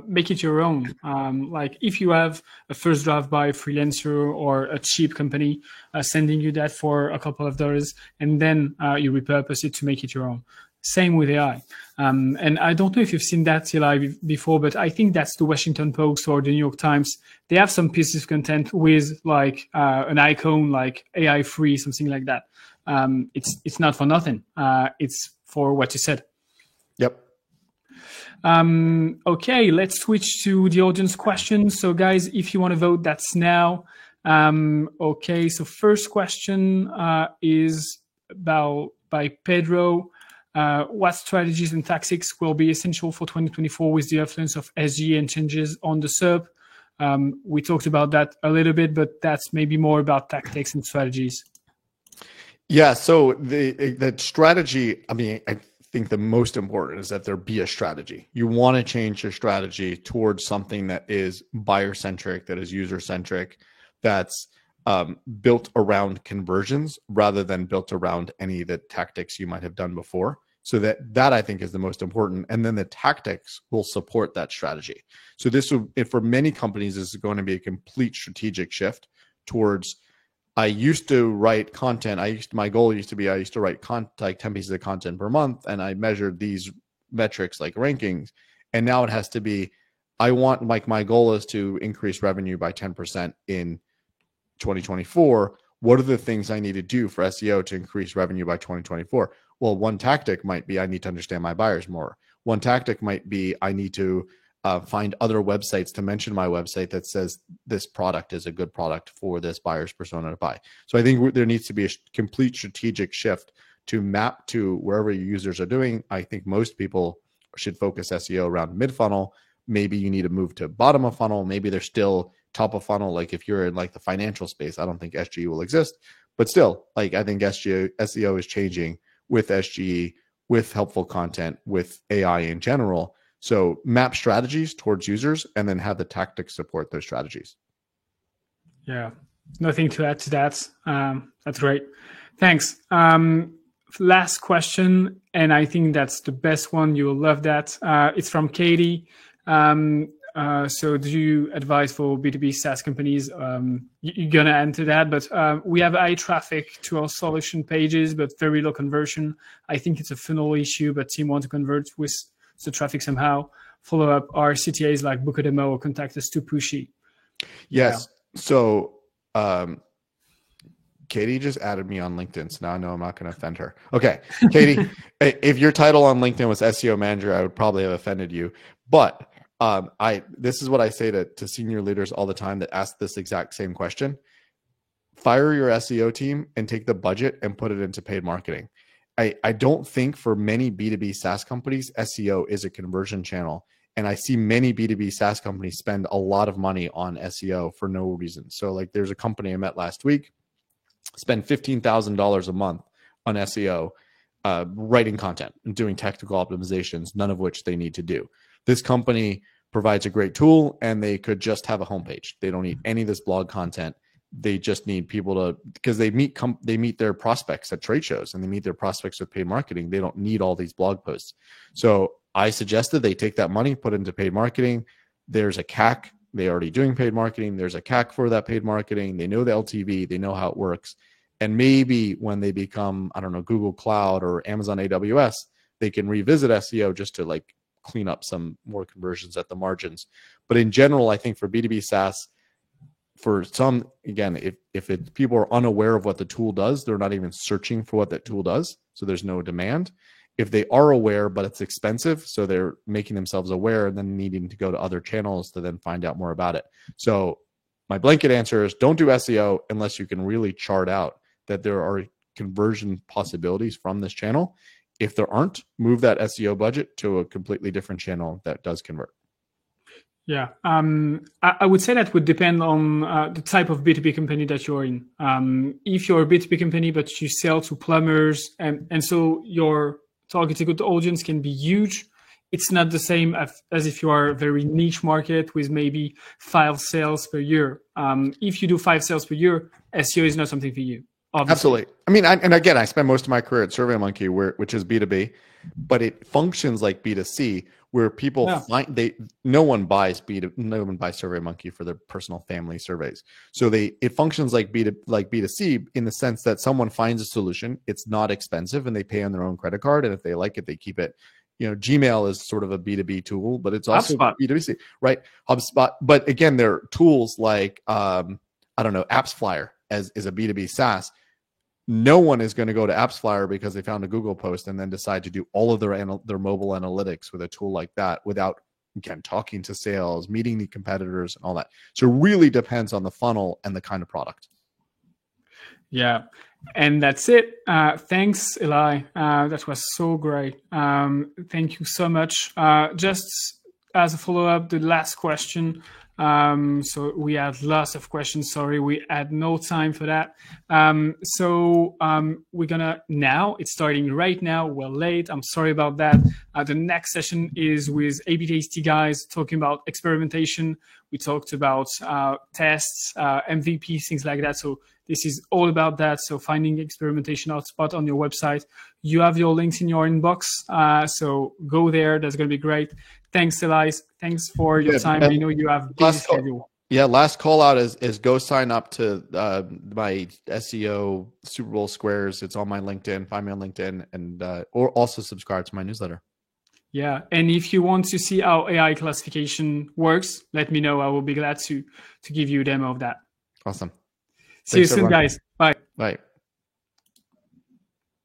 make it your own. Like if you have a first draft by a freelancer or a cheap company sending you that for a couple of dollars, and then you repurpose it to make it your own. Same with AI. And I don't know if you've seen that, Eli, before, but I think that's the Washington Post or the New York Times. They have some pieces of content with like an icon, like AI free, something like that. It's not for nothing. It's for what you said. Yep. Okay, let's switch to the audience questions. So, guys, if you want to vote, that's now. Okay, so first question is by Pedro. What strategies and tactics will be essential for 2024 with the influence of SG and changes on the SERP? We talked about that a little bit, but that's maybe more about tactics and strategies. Yeah, so the strategy, I mean, I think the most important is that there be a strategy. You want to change your strategy towards something that is buyer-centric, that is user-centric, that's built around conversions rather than built around any of the tactics you might have done before. So that I think is the most important. And then the tactics will support that strategy. So this will, for many companies, this is going to be a complete strategic shift towards, I used to write content. My goal used to be, I used to write like 10 pieces of content per month, and I measured these metrics like rankings. And now it has to be, I want, like, my goal is to increase revenue by 10% in 2024. What are the things I need to do for SEO to increase revenue by 2024? Well, one tactic might be, I need to understand my buyers more. One tactic might be, I need to find other websites to mention my website that says this product is a good product for this buyer's persona to buy. So I think there needs to be a complete strategic shift to map to wherever your users are doing. I think most people should focus SEO around mid-funnel. Maybe you need to move to bottom of funnel. Maybe they're still top of funnel. Like if you're in like the financial space, I don't think SGE will exist, but still, like, I think SEO is changing with SGE, with helpful content, with AI in general. So map strategies towards users and then have the tactics support those strategies. Yeah, nothing to add to that. That's great. Thanks. Last question, and I think that's the best one. You will love that. It's from Katie. So do you advise for B2B SaaS companies? You're going to enter that, but we have high traffic to our solution pages, but very low conversion. I think it's a funnel issue, but team want to convert with the traffic somehow. Follow up, our CTAs like book a demo or contact us too pushy. Yes. Yeah. So Katie just added me on LinkedIn, so now I know I'm not going to offend her. Okay, Katie, if your title on LinkedIn was SEO manager, I would probably have offended you. But this is what I say to senior leaders all the time that ask this exact same question. Fire your SEO team and take the budget and put it into paid marketing. I don't think for many B2B SaaS companies, SEO is a conversion channel. And I see many B2B SaaS companies spend a lot of money on SEO for no reason. So like there's a company I met last week, spend $15,000 a month on SEO, writing content and doing technical optimizations, none of which they need to do. This company provides a great tool and they could just have a homepage. They don't need any of this blog content. They just need people to, because they meet their prospects at trade shows and they meet their prospects with paid marketing. They don't need all these blog posts. So I suggested they take that money, put it into paid marketing. There's a CAC. They're already doing paid marketing. There's a CAC for that paid marketing. They know the LTV. They know how it works. And maybe when they become, I don't know, Google Cloud or Amazon AWS, they can revisit SEO just to like clean up some more conversions at the margins. But in general, I think for B2B SaaS, for some, again, if people are unaware of what the tool does, they're not even searching for what that tool does. So there's no demand. If they are aware, but it's expensive, so they're making themselves aware and then needing to go to other channels to then find out more about it. So my blanket answer is don't do SEO unless you can really chart out that there are conversion possibilities from this channel. If there aren't, move that SEO budget to a completely different channel that does convert. Yeah, I would say that would depend on the type of B2B company that you're in. If you're a B2B company, but you sell to plumbers, and so your targeted audience can be huge, it's not the same as if you are a very niche market with maybe 5 sales per year. If you do 5 sales per year, SEO is not something for you. obviously. Absolutely. I mean, and again, I spent most of my career at SurveyMonkey, which is B2B, but it functions like B2C, where people no one buys SurveyMonkey for their personal family surveys. So it functions like B2C in the sense that someone finds a solution, it's not expensive, and they pay on their own credit card, and if they like it, they keep it. Gmail is sort of a B2B tool, but it's also B2C, right? HubSpot. But again, there are tools like AppsFlyer is a B2B SaaS. No one is going to go to AppsFlyer because they found a Google post and then decide to do all of their mobile analytics with a tool like that without, again, talking to sales, meeting the competitors, and all that. So it really depends on the funnel and the kind of product. Yeah. And that's it. Thanks, Eli. That was so great. Thank you so much. Just as a follow-up, the last question. So we had lots of questions. Sorry, we had no time for that. We're gonna now, it's starting right now. We're late. I'm sorry about that. The next session is with AB Tasty guys talking about experimentation. We talked about tests, MVP, things like that. So this is all about that. So finding experimentation hotspot on your website. You have your links in your inbox. So go there. That's going to be great. Thanks, Eli. Thanks for your time. I know you have a busy schedule. Yeah, last call out is go sign up to my SEO Super Bowl Squares. It's on my LinkedIn. Find me on LinkedIn, and or also subscribe to my newsletter. Yeah, and if you want to see how AI classification works, let me know. I will be glad to give you a demo of that. Awesome. See you soon, guys. Bye. Bye.